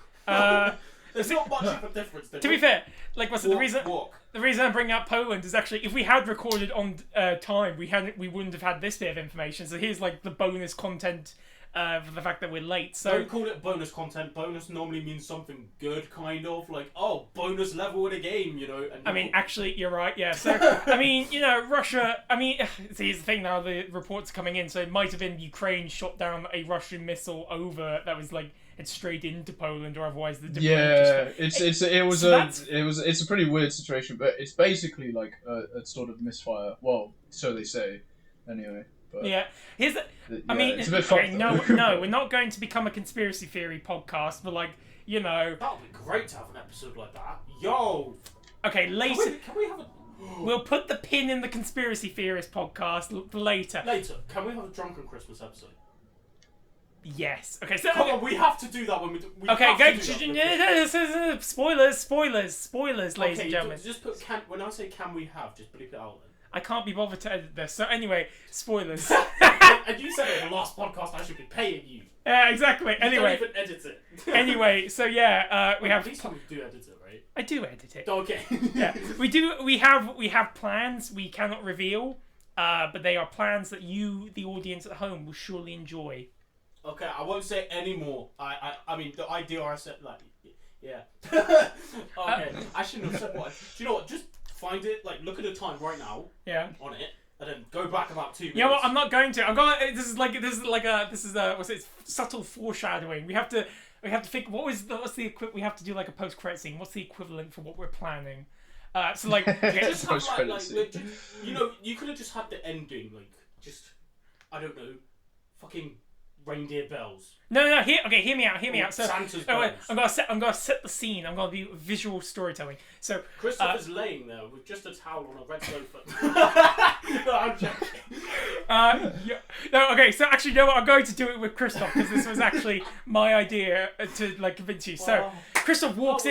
There's not much of a difference. To be fair, the reason I'm bringing up Poland is actually if we had recorded on time, we wouldn't have had this bit of information. So here's the bonus content for the fact that we're late. So don't call it bonus content. Bonus normally means something good, kind of bonus level in a game, you know. And I mean, actually, you're right. Yeah. So I mean, Russia. I mean, see, here's the thing now. The reports are coming in, so it might have been Ukraine shot down a Russian missile over that was it's straight into Poland, or otherwise the it's a pretty weird situation, but it's basically a sort of misfire. Well, so they say, anyway. But yeah, it's a bit fucked. No, we're not going to become a conspiracy theory podcast, but that would be great to have an episode like that. Yo. Okay, later. Can we have a? We'll put the pin in the conspiracy theorist podcast later. Can we have a drunken Christmas episode? Yes. Okay. So come on, we have to do that when we. Spoilers, ladies and gentlemen. Just put when I say can we have, just bleep it out. Then. I can't be bothered to edit this. So anyway, spoilers. And you said it in the last podcast. I should be paying you. Yeah, exactly. Anyway. You don't even edit it. Anyway, so yeah, we have. At least you do edit it, right? I do edit it. Okay. Yeah, we do. We have plans we cannot reveal, but they are plans that you, the audience at home, will surely enjoy. Okay, I won't say any more. I mean, the idea I said, yeah. Okay, I shouldn't have said what. Do you know what? Just find it. Look at the time right now. Yeah. On it, and then go back about 2 minutes. You know what? I'm not going to. I'm going. This is what's it? Subtle foreshadowing. We have to think. What's the we have to do a post credit scene. What's the equivalent for what we're planning? Just have you could have just had the ending, I don't know, fucking reindeer bells. No. Hear me out. So Santa's bells. I'm gonna set the scene. I'm gonna do visual storytelling. So Krzysztof is laying there with just a towel on a red sofa. No, I'm joking. No, okay. So actually, you know what? I'm going to do it with Krzysztof because this was actually my idea to convince you. So Krzysztof walks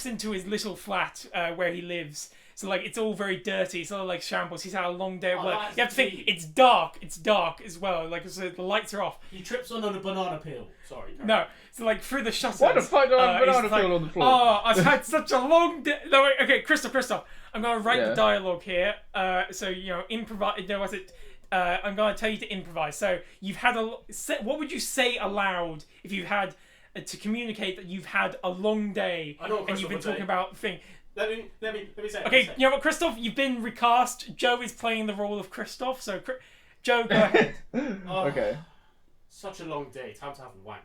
into his little flat where he lives. So it's all very dirty. It's all shambles. He's had a long day at work. You have to think it's dark. It's dark as well. So the lights are off. He trips on a banana peel. Sorry. No. So through the shutters. Why the fuck do I have a banana peel on the floor? Oh, I've had such a long day. No, wait, okay, Krzysztof. I'm gonna write the dialogue here. So improvise. No, what's it? I'm gonna tell you to improvise. So you've had what would you say aloud if you had to communicate that you've had a long day and you've been talking about thing. Let me say. Okay, you know what, Krzysztof? You've been recast. Joe is playing the role of Krzysztof. So, Joe, go ahead. Okay. Such a long day. Time to have a wank.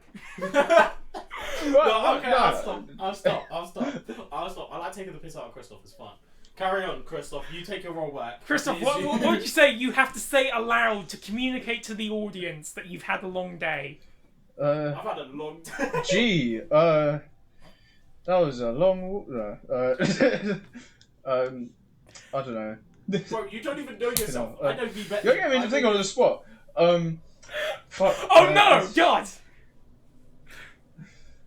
I'll stop. I like taking the piss out of Krzysztof. It's fun. Carry on, Krzysztof. You take your role back. Krzysztof, what would you say you have to say aloud to communicate to the audience that you've had a long day? I've had a long day. Gee, that was a long walk there. I don't know. Bro, you don't even know yourself. I know you better. You're getting me to think on the spot. Fuck. Oh no, God!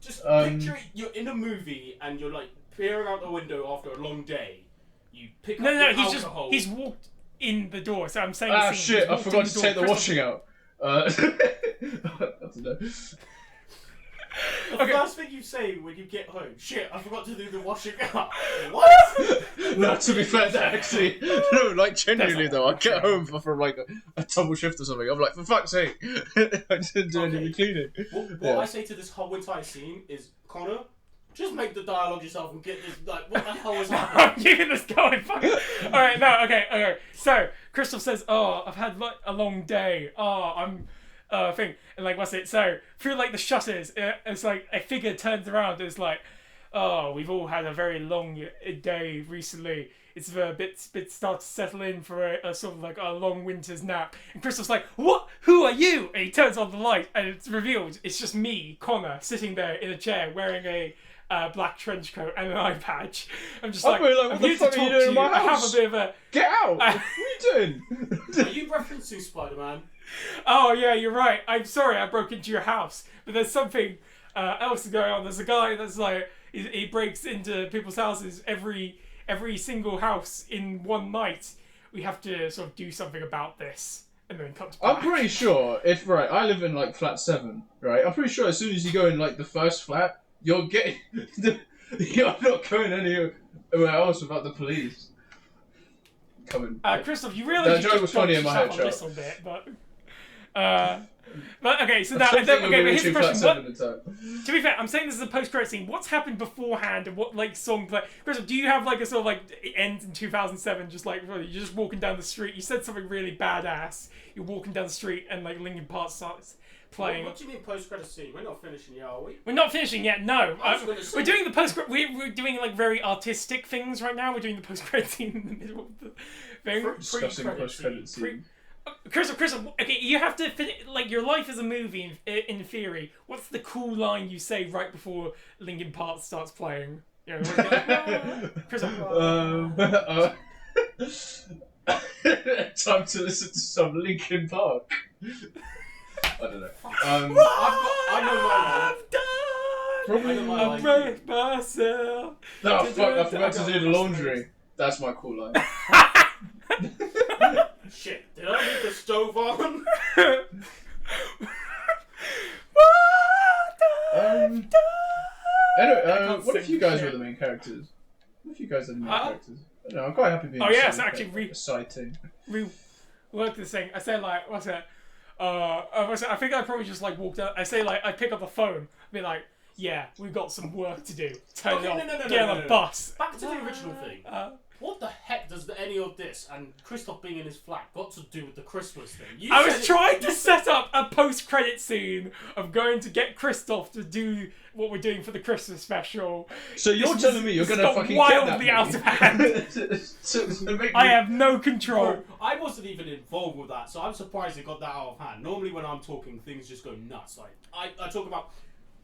Just picture it, you're in a movie and you're like peering out the window after a long day. You pick up alcohol. He's walked in the door, so I'm saying. Ah shit! I forgot to take the washing out. I don't know. The first thing you say when you get home, shit, I forgot to do the washing up. What? No, to be fair, that actually, no, like genuinely though, I get home from like a double shift or something. I'm like, for fuck's sake, I didn't do any of the cleaning. What I say to this whole entire scene is, Conor, just make the dialogue yourself and get this. Like, what the hell is happening? I'm keeping this going. Fuck. All right, no, okay. So Krzysztof says, "Oh, I've had like a long day. Oh, I'm." Thing and like what's it? So through like the shutters, it's like a figure turns around. And it's like, oh, we've all had a very long day recently. It's a bit starts to settle in for a sort of like a long winter's nap. And Krzysztof's like, what? Who are you? And he turns on the light, and it's revealed it's just me, Conor, sitting there in a chair wearing a black trench coat and an eye patch. I'm just like, what the fuck are you doing in my house? I have a bit of a get out. What are you doing? Are you referencing Spider-Man? Oh yeah, you're right. I'm sorry I broke into your house, but there's something else going on. There's a guy that's like he breaks into people's houses every single house in one night. We have to sort of do something about this, and then cut to black. I'm pretty sure I live in like flat 7, right? I'm pretty sure as soon as you go in like the first flat, you're not going anywhere else without the police coming. Krzysztof, you really that joke was funny in my head, a little bit, but okay, so now but here's the question. To be fair, I'm saying this is a post-credit scene. What's happened beforehand, and what like song play? Krzysztof, do you have like a sort of like it ends in 2007? Just like you're just walking down the street. You said something really badass. You're walking down the street, and like Linkin Park starts playing. What do you mean post-credit scene? We're not finishing yet, are we? We're not finishing yet. No, we're doing the post-credit. We're doing like very artistic things right now. We're doing the post-credit scene in the middle of the thing. Discussing post-credit scene. Krzysztof, okay, you have to like your life is a movie in theory. What's the cool line you say right before Linkin Park starts playing? You know, Krzysztof. Time to listen to some Linkin Park. I don't know. I know my line. I break myself. No, fuck! I forgot to do the laundry. That's my cool line. Shit, did I leave the stove on? Anyway, what if you guys were the main characters? What if you guys are the main characters? I don't know, I'm quite happy being it's actually exciting. Rework this thing. I say like, what's it? I think I probably just like walked out. I say like, I pick up the phone, be like, yeah, we've got some work to do. Turn it off, get on the bus. Back to the original thing. What the heck does any of this and Krzysztof being in his flat got to do with the Christmas thing? I was trying to set up a post-credit scene of going to get Krzysztof to do what we're doing for the Christmas special. So you're telling me you're going to fucking wildly out of hand. I have no control. Bro, I wasn't even involved with that, so I'm surprised it got that out of hand. Normally when I'm talking, things just go nuts. Like I talk about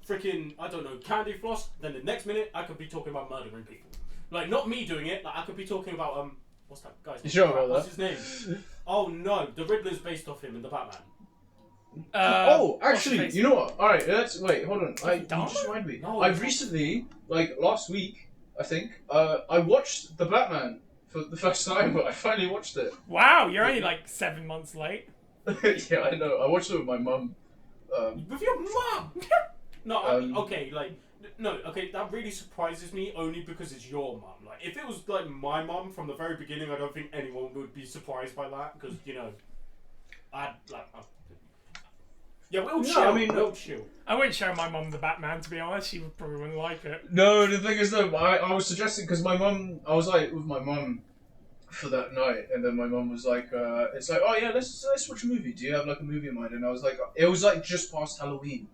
freaking, I don't know, candy floss, then the next minute I could be talking about murdering people. Like, not me doing it, like, I could be talking about, what's that guy's name? Sure about What's his name? Oh, no, the Riddler's based off him in the Batman. Actually, you know what? Alright, wait, hold on. You just reminded me. No, I've recently, like, last week, I think, I watched the Batman for the first time, but I finally watched it. Wow, you're only, like, 7 months late. Yeah, I know. I watched it with my mum. With your mum? No, okay, like... No, okay, that really surprises me only because it's your mum. Like, if it was like my mum from the very beginning, I don't think anyone would be surprised by that because we'll chill. I wouldn't show my mum the Batman, to be honest. She probably wouldn't like it. No, the thing is though, I was suggesting because my mum, I was like with my mum for that night, and then my mum was like, "It's like, oh yeah, let's watch a movie. Do you have like a movie in mind?" And I was like, it was like just past Halloween.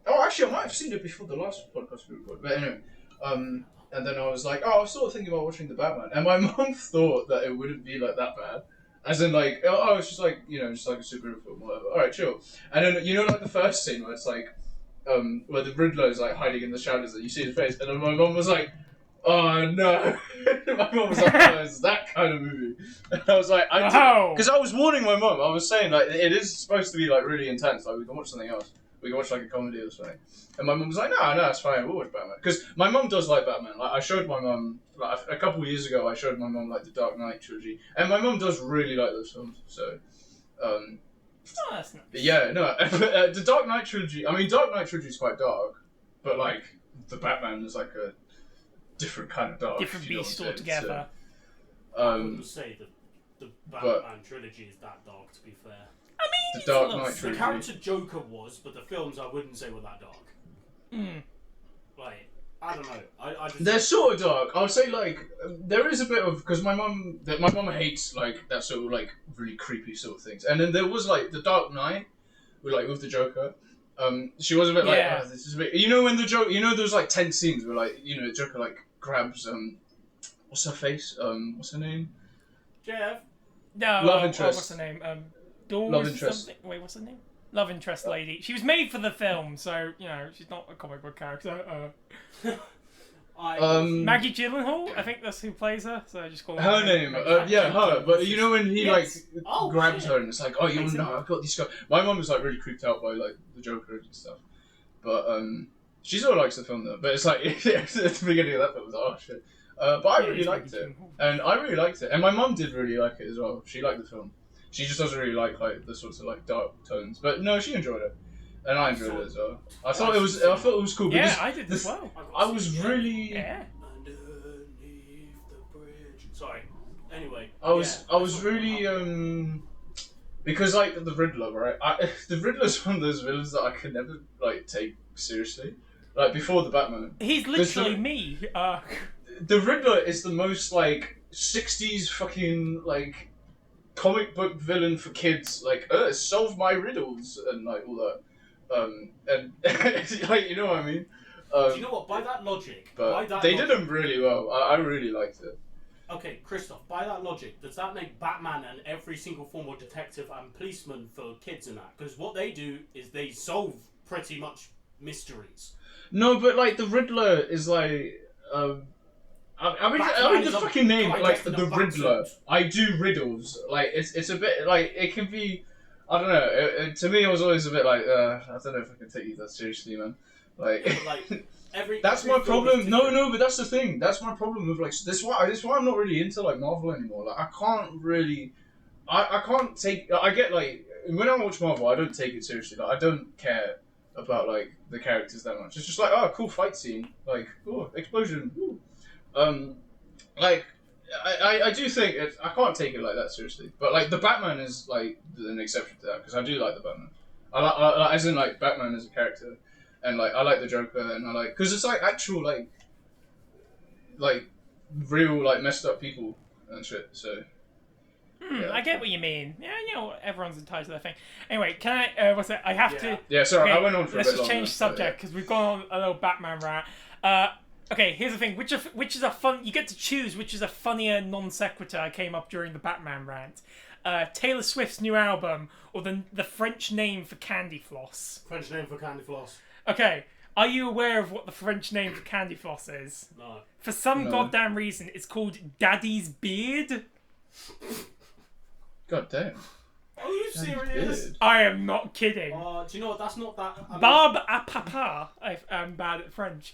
Oh, actually, I might have seen it before the last podcast we recorded. But anyway, and then I was like, I was sort of thinking about watching the Batman. And my mum thought that it wouldn't be like that bad. As in, like, it's just like, just like a superhero film, whatever. Alright, chill. And then, like the first scene where it's like, where the Riddler is like hiding in the shadows and you see his face. And then my mum was like, Oh no! My mum was like, "Oh, it's that kind of movie." And I was like, because I was warning my mum. I was saying like it is supposed to be like really intense. Like we can watch something else. We can watch like a comedy or something. And my mum was like, "No, it's fine. We'll watch Batman." Because my mum does like Batman. Like I showed my mum like a couple of years ago. I showed my mum like the Dark Knight trilogy, and my mum does really like those films. So, oh, that's nice. yeah, no, the Dark Knight trilogy. I mean, Dark Knight trilogy is quite dark, but like the Batman is like a different kind of dark. Different beast altogether. So, I wouldn't say the Batman trilogy is that dark, to be fair. I mean, the Dark Knight trilogy. The character Joker was, but the films I wouldn't say were that dark. Like, I don't know. I just... They're sort of dark. I would say like there is a bit of because my mum hates like that sort of like really creepy sort of things. And then there was like the Dark Knight, with the Joker. She was a bit like, oh, this is a bit. You know when the Joker, there's like 10 scenes where like the Joker like grabs what's her face? What's her name? Jeff. No. Love interest. What's her name? Doors Love interest. Something? Wait, what's her name? Love interest lady. She was made for the film, so she's not a comic book character. Maggie Gyllenhaal, I think that's who plays her. So I just call her name. Her. But when he grabs her and it's like, oh, I've got these guys. My mum was like really creeped out by like the Joker and stuff. But she sort of likes the film though. But it's like at the beginning of that film, I was like, oh shit. But I really liked it, and I really liked it, and my mum did really like it as well. She liked the film. She just doesn't really like the sorts of like dark tones, but no, she enjoyed it, and I enjoyed it as well. I thought it was cool. Yeah, I did as well. I was really. Yeah. Underneath the bridge. Sorry. Anyway. I was really because like the Riddler, right? The Riddler's one of those villains that I could never like take seriously. Like before the Batman. He's literally me. The Riddler is the most like 60s fucking like comic book villain for kids. Like, solve my riddles and like all that. And like you know what I mean. Do you know what? By that logic, they did them really well. I really liked it. Okay, Krzysztof, by that logic, does that make Batman and every single form of detective and policeman for kids in that? Because what they do is they solve pretty much mysteries. No, but like the Riddler is like. I mean the fucking name, like the Riddler. I do riddles. Like it's a bit like it can be. I don't know. To me, it was always a bit like I don't know if I can take you that seriously, man. Like, that's my problem. No, but that's the thing. That's my problem with like this. Why I'm not really into like Marvel anymore. Like I can't really. I can't take. I get like when I watch Marvel, I don't take it seriously. Like I don't care about like the characters that much. It's just like cool fight scene. Like explosion. Ooh. Like I do think I can't take it like that seriously, but like the Batman is like an exception to that because I do like the Batman. I as in like Batman as a character, and like I like the Joker, and I like because it's like actual like real like messed up people and shit. So yeah. I get what you mean. Yeah, everyone's entitled to their thing. Anyway, can I? What's it? I have to. Yeah, sorry, I went on for a bit longer. Let's just change subject because we've gone on a little Batman rant. Okay, here's the thing. Which is a fun? You get to choose which is a funnier non sequitur I came up during the Batman rant. Taylor Swift's new album or the French name for candy floss. French name for candy floss. Okay, are you aware of what the French name for candy floss is? No. For some goddamn reason, it's called Daddy's Beard. God damn. Are you serious? I am not kidding. Do you know what? That's not that. Barbe à papa. I'm bad at French.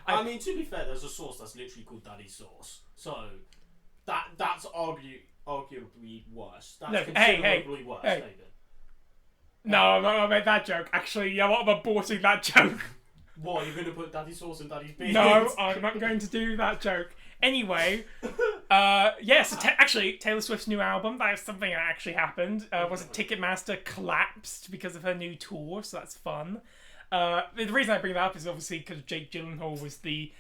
I mean, to be fair, there's a sauce that's literally called Daddy sauce. So that's arguably worse. That's considerably worse. Hey. No, I'm not gonna make that joke. Actually, you know what? I'm aborting that joke. What? You're gonna put Daddy sauce in Daddy's beard? No, I'm not going to do that joke. Anyway, so actually, Taylor Swift's new album, that was something that actually happened. Was Ticketmaster collapsed because of her new tour, so that's fun. The reason I bring that up is obviously because Jake Gyllenhaal was the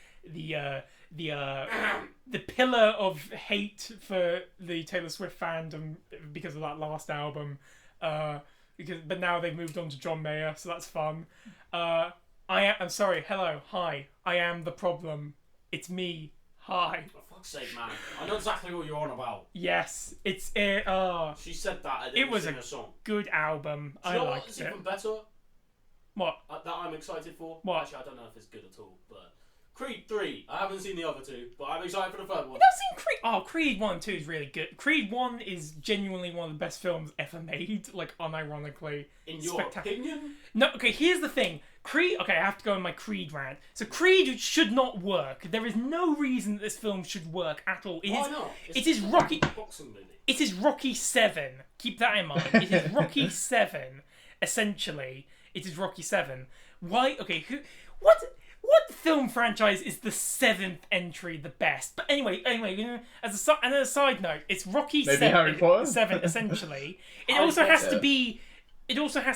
pillar of hate for the Taylor Swift fandom because of that last album. But now they've moved on to John Mayer, so that's fun. I'm sorry. Hello, hi. I am the problem. It's me. Hi. For fuck's sake, man. I know exactly what you're on about. Yes, it's She said that. It was a song. good album. I liked it. Even better. What? That I'm excited for. What? Actually, I don't know if it's good at all, but Creed 3. I haven't seen the other two, but I'm excited for the third one. I've seen Creed. Oh, Creed 1 and 2 is really good. Creed 1 is genuinely one of the best films ever made, like, unironically. In your opinion? No, okay, here's the thing. Creed... Okay, I have to go on my Creed rant. So Creed should not work. There is no reason that this film should work at all. Why not? It is Rocky... Boxing movie. It is Rocky 7. Keep that in mind. It is Rocky 7, essentially. It is Rocky 7. Why? Okay, what film franchise is the 7th entry the best? But anyway, as a side note, it's Rocky 7, Harry Potter? 7 essentially. It also has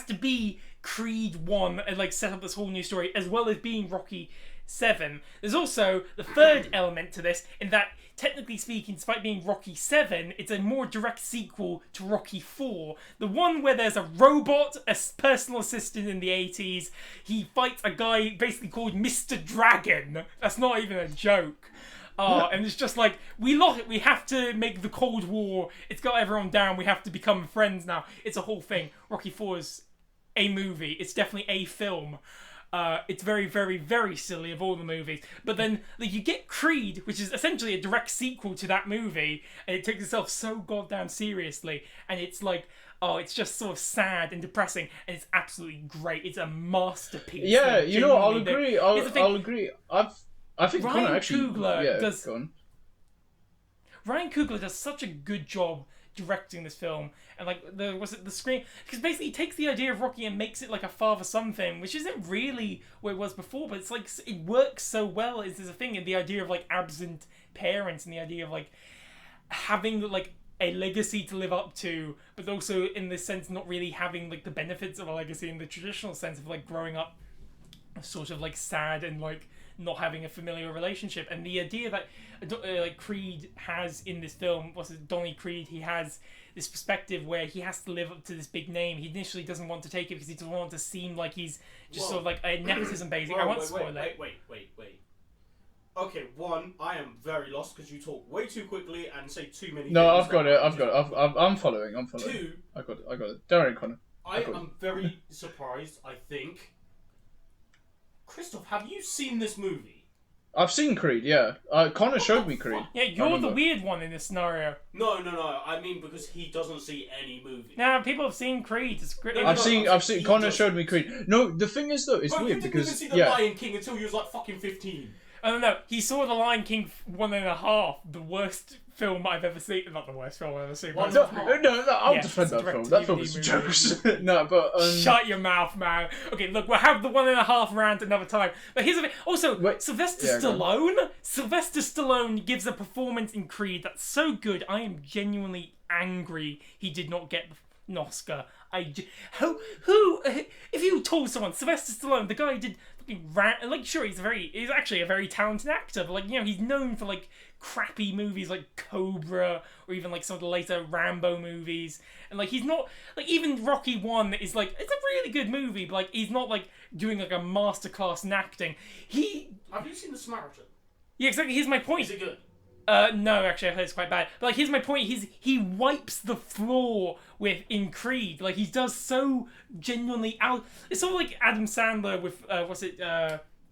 to be Creed 1 and like set up this whole new story as well as being Rocky 7. There's also the third element to this in that, technically speaking, despite being Rocky 7, it's a more direct sequel to Rocky 4. The one where there's a robot, a personal assistant in the 80s. He fights a guy basically called Mr. Dragon. That's not even a joke. And it's just like, we have to make the Cold War. It's got everyone down. We have to become friends now. It's a whole thing. Rocky 4 is a movie. It's definitely a film. It's very, very, very silly of all the movies. But then like, you get Creed, which is essentially a direct sequel to that movie, and it takes itself so goddamn seriously. And it's like, it's just sort of sad and depressing, and it's absolutely great. It's a masterpiece. Yeah, you know, I'll agree. I'll agree. I think Ryan Conor actually... Coogler does... Ryan Coogler does such a good job directing this film, and like the screen, because basically he takes the idea of Rocky and makes it like a father-son thing, which isn't really what it was before, but it's like it works so well. Is a thing, and the idea of like absent parents, and the idea of like having like a legacy to live up to, but also in this sense not really having like the benefits of a legacy in the traditional sense of like growing up sort of like sad and like not having a familiar relationship. And the idea that like Creed has in this film, Donnie Creed, he has this perspective where he has to live up to this big name. He initially doesn't want to take it because he doesn't want to seem like he's just sort of like a nepotism basic. I won't spoil it. Wait. Okay, one, I am very lost because you talk way too quickly and say too many No, things. I've got it. I'm following. Two, I got it. Don't worry, Conor. I am very surprised, I think. Krzysztof, have you seen this movie? I've seen Creed, yeah. Conor showed me Creed. Yeah, you're the weird one in this scenario. No. I mean because he doesn't see any movie. Nah, people have seen Creed. It's great. I've seen. Conor showed me Creed. No, the thing is though, it's weird because you didn't even see The Lion King until you was like fucking 15. I don't know. He saw The Lion King 1.5, the worst film I've ever seen. Not the worst film I've ever seen. No, I'll defend that film. That film was jokes. No, but shut your mouth, man. Okay, look, we'll have the 1.5 rant another time. But here's the thing. Also, Sylvester Stallone. Sylvester Stallone gives a performance in Creed that's so good. I am genuinely angry he did not get an Oscar. Who? If you told someone Sylvester Stallone, the guy who did fucking Rant, like sure he's actually a very talented actor, but like you know he's known for like crappy movies like Cobra or even like some of the later Rambo movies, and like he's not like even Rocky 1 is like it's a really good movie, but like he's not like doing like a masterclass in acting. Have you seen The Samaritan? Yeah, exactly. Here's my point. Is it good? No, actually, I heard it's quite bad. But like, here's my point: he wipes the floor in Creed. Like, he does so genuinely out. It's sort of like Adam Sandler with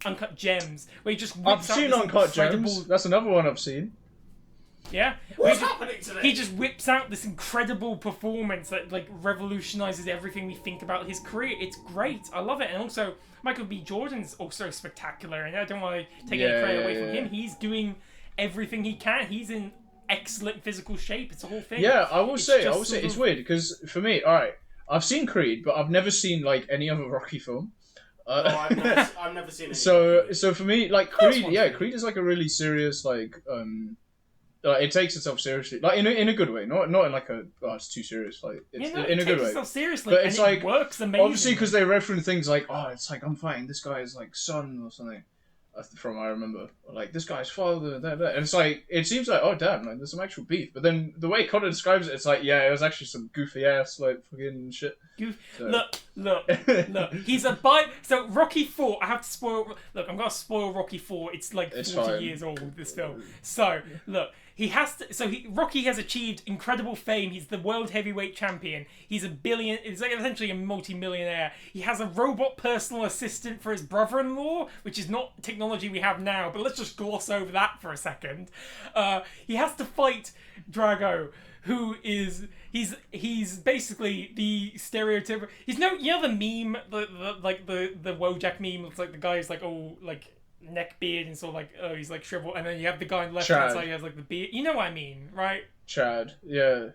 Uncut Gems, where he just whips I've seen Uncut Gems. That's another one I've seen. Yeah, what's happening today? He just whips out this incredible performance that like revolutionizes everything we think about his career. It's great. I love it. And also, Michael B. Jordan's also spectacular. And I don't want to take any credit away from him. He's doing everything he can. He's in excellent physical shape. It's a whole thing. Yeah, I will say it's weird because for me, all right, I've seen Creed, but I've never seen like any other Rocky film. I've never seen it. So for me, like Creed, Creed is like a really serious like it takes itself seriously, like in a good way, not in like a it's too serious, like it's in a good way. It takes itself seriously, but it's like it works amazing. Obviously, because they reference things like it's like I'm fighting this guy's like son or something. From I remember, like this guy's father, and it's like it seems like like there's some actual beef, but then the way Conor describes it, it's like it was actually some goofy ass like fucking shit. So. Look, he's a So Rocky 4, I have to spoil. Look, I'm gonna spoil Rocky 4. It's like 40 years old. This film. So look, Rocky has achieved incredible fame. He's the world heavyweight champion. He's essentially a multi-millionaire. He has a robot personal assistant for his brother-in-law, which is not technology we have now, but let's just gloss over that for a second. He has to fight Drago, who is he's basically the stereotypical. He's no, you know the meme, the Wojak meme. It's like the guy who's like all like neck beard and sort of like, oh, he's like shriveled, and then you have the guy on the left hand side who has like the beard. You know what I mean, right? Chad, yeah.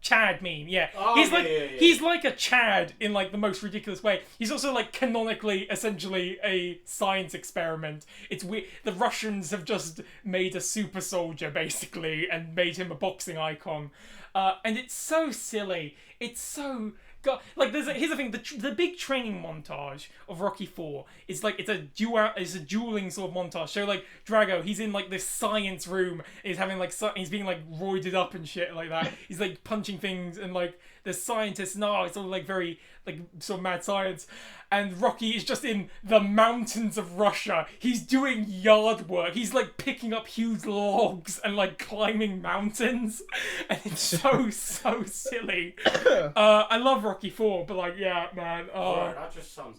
Chad meme, yeah. Oh, He's like a Chad in like the most ridiculous way. He's also like canonically, essentially a science experiment. It's weird. The Russians have just made a super soldier basically and made him a boxing icon, and it's so silly. It's so. God, like here's the thing, the big training montage of Rocky 4 is like it's a dueling sort of montage. So like Drago, he's in like this science room, he's having like he's being like roided up and shit like that. He's like punching things and like the scientists and it's all like very like sort of mad science. And Rocky is just in the mountains of Russia. He's doing yard work. He's like picking up huge logs and like climbing mountains. And it's so silly. I love Rocky 4, but like, yeah, man. Right, that just sounds...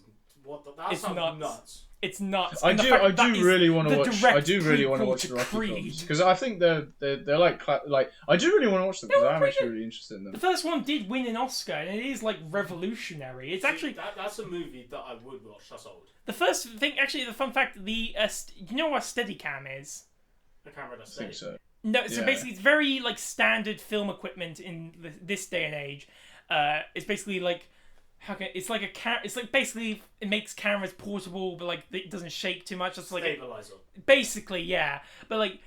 That sounds nuts. It's nuts. I do really want to watch the Rocky films because I think they're like I do really want to watch them because I'm actually really interested in them. The first one did win an Oscar and it is like revolutionary. It's actually that's a movie that I would watch. That's old. The first thing, actually, the fun fact, you know what a Steadicam is? A camera that's steady. I think so. No, so basically it's very like standard film equipment in this day and age. It's basically like. It's like it's like basically it makes cameras portable, but like it doesn't shake too much. It's like stabilizer. Basically, yeah. But like,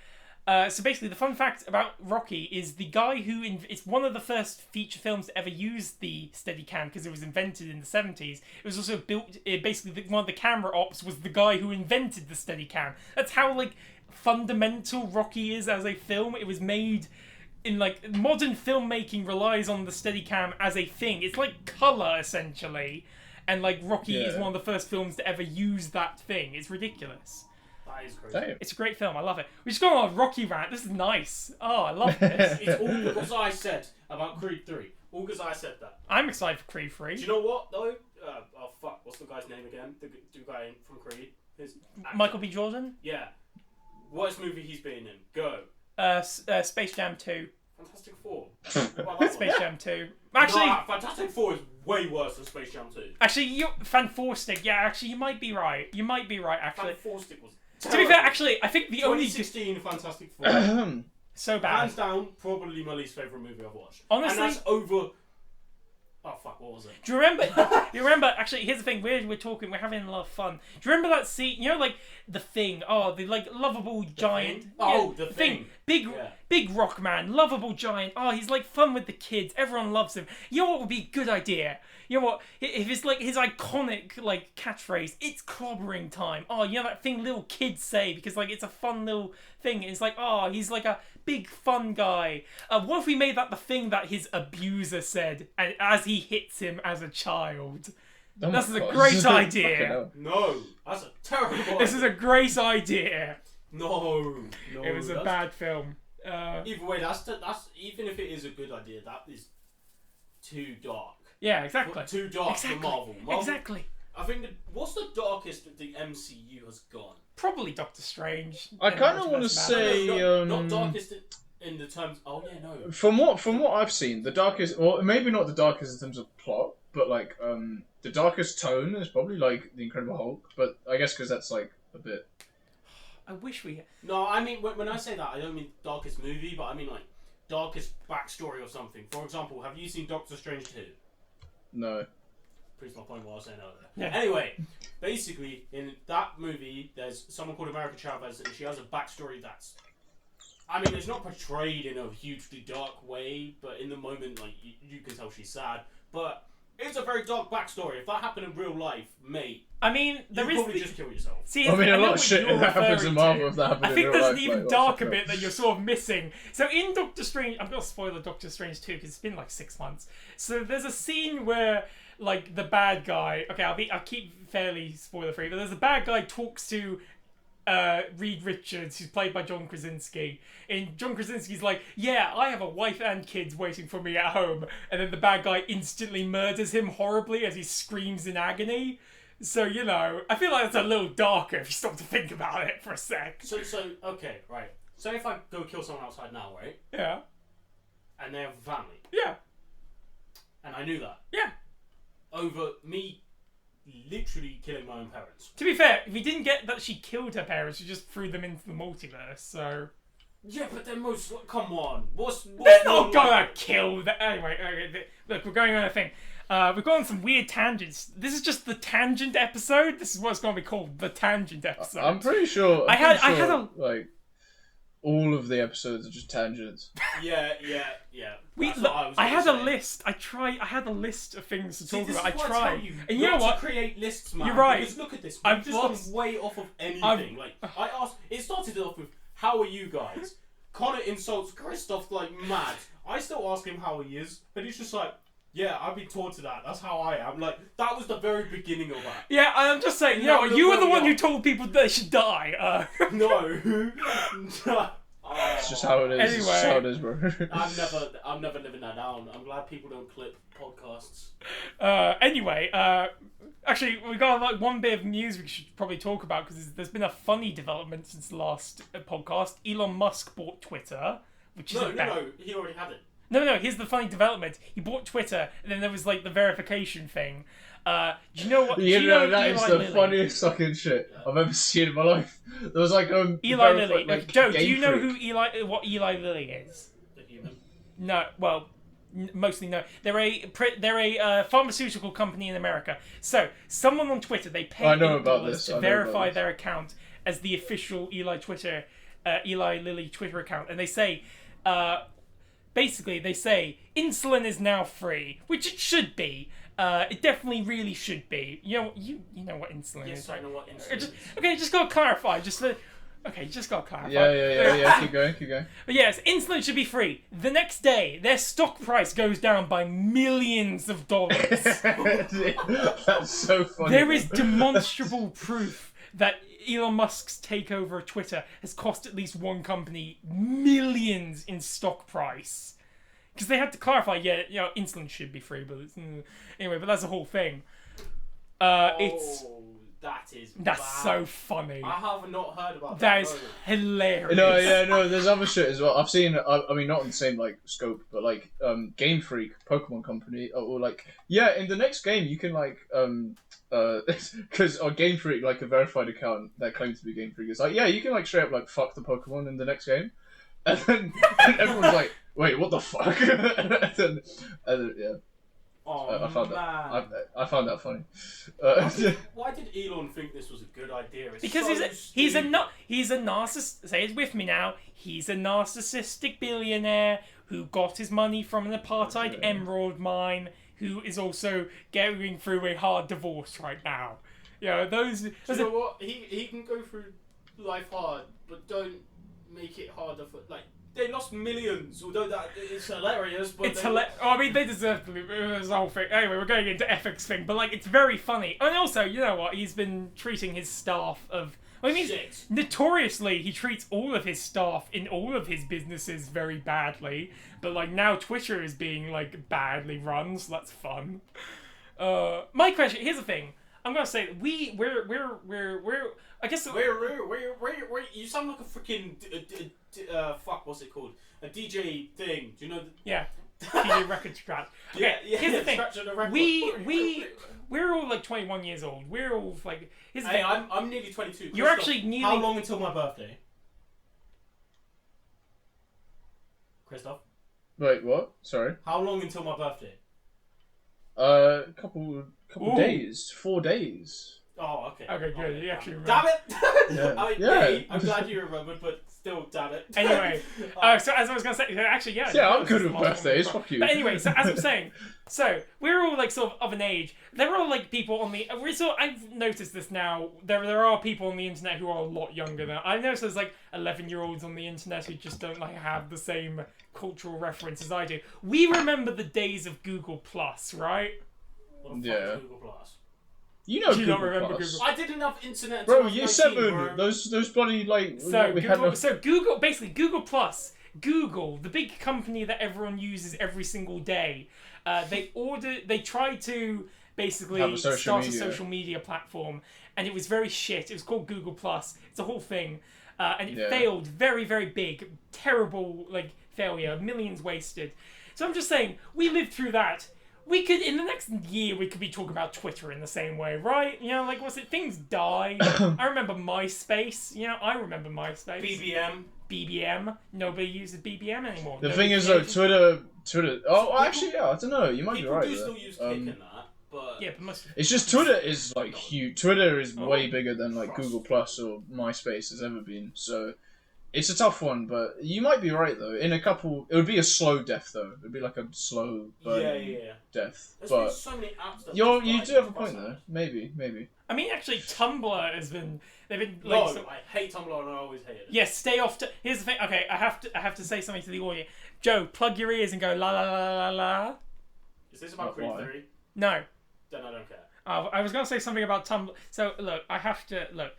so basically, the fun fact about Rocky is the guy who it's one of the first feature films to ever use the Steadicam because it was invented in the 70s. It was also built. Basically, one of the camera ops was the guy who invented the Steadicam. That's how like fundamental Rocky is as a film. It was made. In like modern filmmaking relies on the Steadicam as a thing. It's like colour essentially, and like Rocky is one of the first films to ever use that thing. It's ridiculous. That is crazy. Damn. It's a great film. I love it. We just gone on a Rocky rant. This is nice. Oh, I love this. It's all because I said about Creed 3. All because I said that. I'm excited for Creed 3. Do you know what though? Oh fuck! What's the guy's name again? The guy from Creed. Michael B. Jordan. Yeah. Worst movie he's been in? Go. Space Jam 2. Fantastic Four. Space Jam 2. Actually, Fantastic Four is way worse than Space Jam 2. Actually, Fan-4-Stick. Yeah, actually, you might be right. Actually, Fan-4-Stick was terrible. To be fair, actually, I think the 2016 Fantastic Four. So bad. Hands down, probably my least favourite movie I've watched. Honestly, and that's over. Oh fuck! What was it? Do you remember? You remember? Actually, here's the thing. We're talking. We're having a lot of fun. Do you remember that scene? You know, like the Thing. Oh, the like lovable giant. The Thing. Big rock man, lovable giant. Oh, he's like fun with the kids. Everyone loves him. You know what would be a good idea? You know what? If it's like his iconic like catchphrase, it's clobbering time. Oh, you know that thing little kids say because like it's a fun little thing. It's like, oh, he's like a big fun guy. What if we made that the thing that his abuser said as he hits him as a child? This is a great idea. No, that's a terrible idea. This is a great idea. No. It was a bad film. Either way, that's even if it is a good idea, that is too dark. Yeah, exactly. Too dark for Marvel. Exactly. I think what's the darkest that the MCU has gone? Probably Doctor Strange. I kind of want to say not darkest in the terms. Oh yeah, no. From what I've seen, the darkest, or maybe not the darkest in terms of plot, but like the darkest tone is probably like the Incredible Hulk. But I guess because that's like a bit. I wish we. No, I mean when I say that, I don't mean darkest movie, but I mean like darkest backstory or something. For example, have you seen Doctor Strange 2? No. Proves my point what I was saying earlier. Yeah. Anyway, basically in that movie, there's someone called America Chavez, and she has a backstory that's. I mean, it's not portrayed in a hugely dark way, but in the moment, like you can tell she's sad. But it's a very dark backstory. If that happened in real life, mate. I mean, you'd probably just kill yourself. See, I mean, a lot of shit that happens in Marvel if that happened in real life. I think there's an even darker bit that you're sort of missing. So in Doctor Strange, I'm going to spoil Doctor Strange 2 because it's been like 6 months. So there's a scene where, like, the bad guy... Okay, I'll keep fairly spoiler-free, but there's a bad guy talks to Reed Richards, who's played by John Krasinski. And John Krasinski's like, yeah, I have a wife and kids waiting for me at home. And then the bad guy instantly murders him horribly as he screams in agony. So, you know, I feel like it's a little darker if you stop to think about it for a sec. So okay, right. So if I go kill someone outside now, right? Yeah. And they have a family. Yeah. And I knew that. Yeah. Over me literally killing my own parents. To be fair, we didn't get that she killed her parents, she just threw them into the multiverse, so... Yeah, but they're most... Come on. What's they're not gonna kill them. Anyway, look, we're going on a thing. We've gone on some weird tangents. This is just the tangent episode. This is what it's going to be called, the tangent episode. I'm pretty sure... I had a... Like, all of the episodes are just tangents. Yeah. I had a list. I had a list of things to talk about. I tried. And you know what? To create lists, man. You're right. Because look at this. I've just gone way off of anything. I asked. It started off with, "How are you guys?" Conor insults Krzysztof like mad. I still ask him how he is, but he's just like, "Yeah, I've been taught to that. That's how I am." Like, that was the very beginning of that. Yeah, I'm just saying. You know what? You were the one who told people they should die. No. It's just how it is. Anyway. It's just how it is, bro. I'm never living that down. I'm glad people don't clip podcasts. Anyway, actually, we got like one bit of news we should probably talk about because there's been a funny development since the last podcast. Elon Musk bought Twitter, which is no, he already had it. No, here's the funny development. He bought Twitter, and then there was like the verification thing. Do you know what? That is the funniest fucking shit I've ever seen in my life. There was like Eli Lilly. Like, Joe, do you know what Eli Lilly is? The human. No, well, mostly no. They're a pharmaceutical company in America. So someone on Twitter, they pay $8 to verify their account as the official Eli Lilly Twitter account, and they say, basically, they say insulin is now free, which it should be. It definitely really should be. You know what insulin is, right? Yes, I know what insulin is. Okay, just gotta clarify. Just gotta clarify. Yeah. Keep going. But yes, insulin should be free. The next day, their stock price goes down by millions of dollars. That's so funny. There is demonstrable proof that Elon Musk's takeover of Twitter has cost at least one company millions in stock price. Because they had to clarify, insulin should be free, but anyway, but that's the whole thing. That's bad. so funny. I have not heard about that. That is hilarious. No, there's other shit as well. I've seen, I mean, not in the same like scope, but like Game Freak, Pokemon company, or like, in the next game you can like because on Game Freak, like a verified account that claims to be Game Freak, is like, you can like straight up like fuck the Pokemon in the next game, and then everyone's like, wait, what the fuck? and then yeah. I found that funny. Why did Elon think this was a good idea? Because he's a narcissist. Say it with me now. He's a narcissistic billionaire who got his money from an apartheid emerald mine. Who is also going through a hard divorce right now. You know you know what? He can go through life hard, but don't make it harder for like. They lost millions, although that is hilarious. But I mean, they deserve to lose. It was the whole thing. Anyway, we're going into ethics thing, but like, it's very funny. And also, you know what? He's been treating his staff of. I mean, notoriously, he treats all of his staff in all of his businesses very badly. But like now, Twitter is being like badly run, so that's fun. My question. Here's the thing. I'm gonna say we're. I guess we're. You sound like a freaking. Fuck, what's it called? A DJ thing. Do you know? Yeah. DJ record scratch. Okay, here's the thing. We're all like 21 years old. We're all like. Hey, I'm nearly 22. You're actually nearly. How long until my birthday? Krzysztof? Wait, what? Sorry. How long until my birthday? Couple days. 4 days. Oh, okay. Okay, good. You actually remember. Damn it! Yeah. I'm glad you remembered, but still, damn it. Anyway, so as I was gonna say, actually, I'm good with birthdays. Fuck you. But anyway, so as I'm saying, so we're all like sort of an age. There are like people on the. I've noticed this now. There are people on the internet who are a lot younger than. I noticed there's like 11-year-olds on the internet who just don't like have the same cultural reference as I do. We remember the days of Google Plus, right? What the fuck is Google Plus? You know Do you Google not remember Plus. Google? I didn't have internet. Bro, until year I was 19, 7. bro. Those bloody like. Google, basically Google Plus. Google, the big company that everyone uses every single day, they tried to basically start a social media platform, and it was very shit. It was called Google Plus. It's a whole thing, and it failed. Very, very big, terrible failure. Millions wasted. So I'm just saying, we lived through that. We could, in the next year, we could be talking about Twitter in the same way, right? You know, things die. I remember MySpace. You know, I remember MySpace. BBM. Nobody uses BBM anymore. The thing is, though, Twitter. Oh, actually, yeah, I don't know. You might be right. People do still use Kik and that, but yeah, but it's just Twitter is huge. Twitter is way bigger than Google Plus or MySpace has ever been. So it's a tough one, but you might be right though. In a couple, it would be a slow death though. It would be like a slow burning death. There's but been so many apps that you do have a point though. Maybe. I mean, actually, Tumblr has been. They've been I hate Tumblr and I always hate it. Yes, stay off. Here's the thing. Okay, I have to say something to the audience. Joe, plug your ears and go la la la la la. Is this about Creed 3? No. Then I don't care. I was going to say something about Tumblr. So look, I have to look.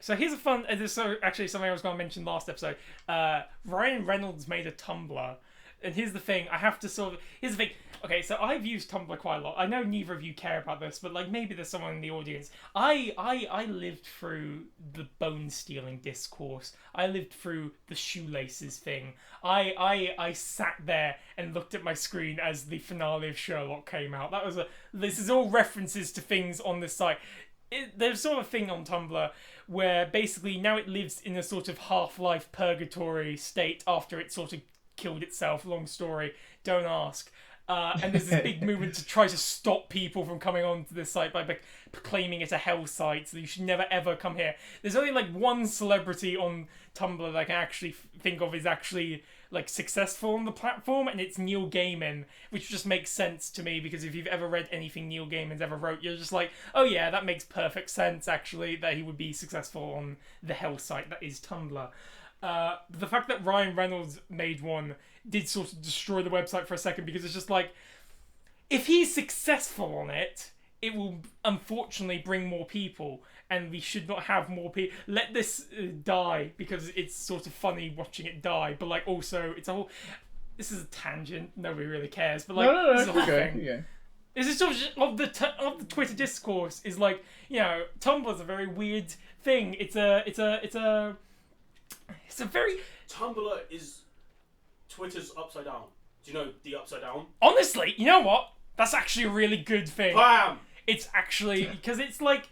So here's a fun. This is actually something I was going to mention last episode. Ryan Reynolds made a Tumblr, and here's the thing. Here's the thing. Okay, so I've used Tumblr quite a lot. I know neither of you care about this, but maybe there's someone in the audience. I lived through the bone stealing discourse. I lived through the shoelaces thing. I sat there and looked at my screen as the finale of Sherlock came out. This is all references to things on this site. There's sort of a thing on Tumblr where basically now it lives in a sort of half-life purgatory state after it sort of killed itself. Long story, don't ask. And there's this big movement to try to stop people from coming onto this site by proclaiming it a hell site, so you should never ever come here. There's only one celebrity on Tumblr that I can actually think of is actually successful on the platform, and it's Neil Gaiman, which just makes sense to me because if you've ever read anything Neil Gaiman's ever wrote, you're just oh yeah, that makes perfect sense actually that he would be successful on the hell site that is Tumblr. The fact that Ryan Reynolds made one did sort of destroy the website for a second because it's just if he's successful on it, it will unfortunately bring more people, and we should not have more people. Let this die because it's sort of funny watching it die, but also it's a whole. This is a tangent. Nobody really cares, but no, this is a whole thing. Yeah. This is sort of the Twitter discourse is Tumblr's a very weird thing. It's a very. Tumblr is Twitter's upside down. Do you know the upside down? Honestly, you know what? That's actually a really good thing. Bam! It's actually because it's look.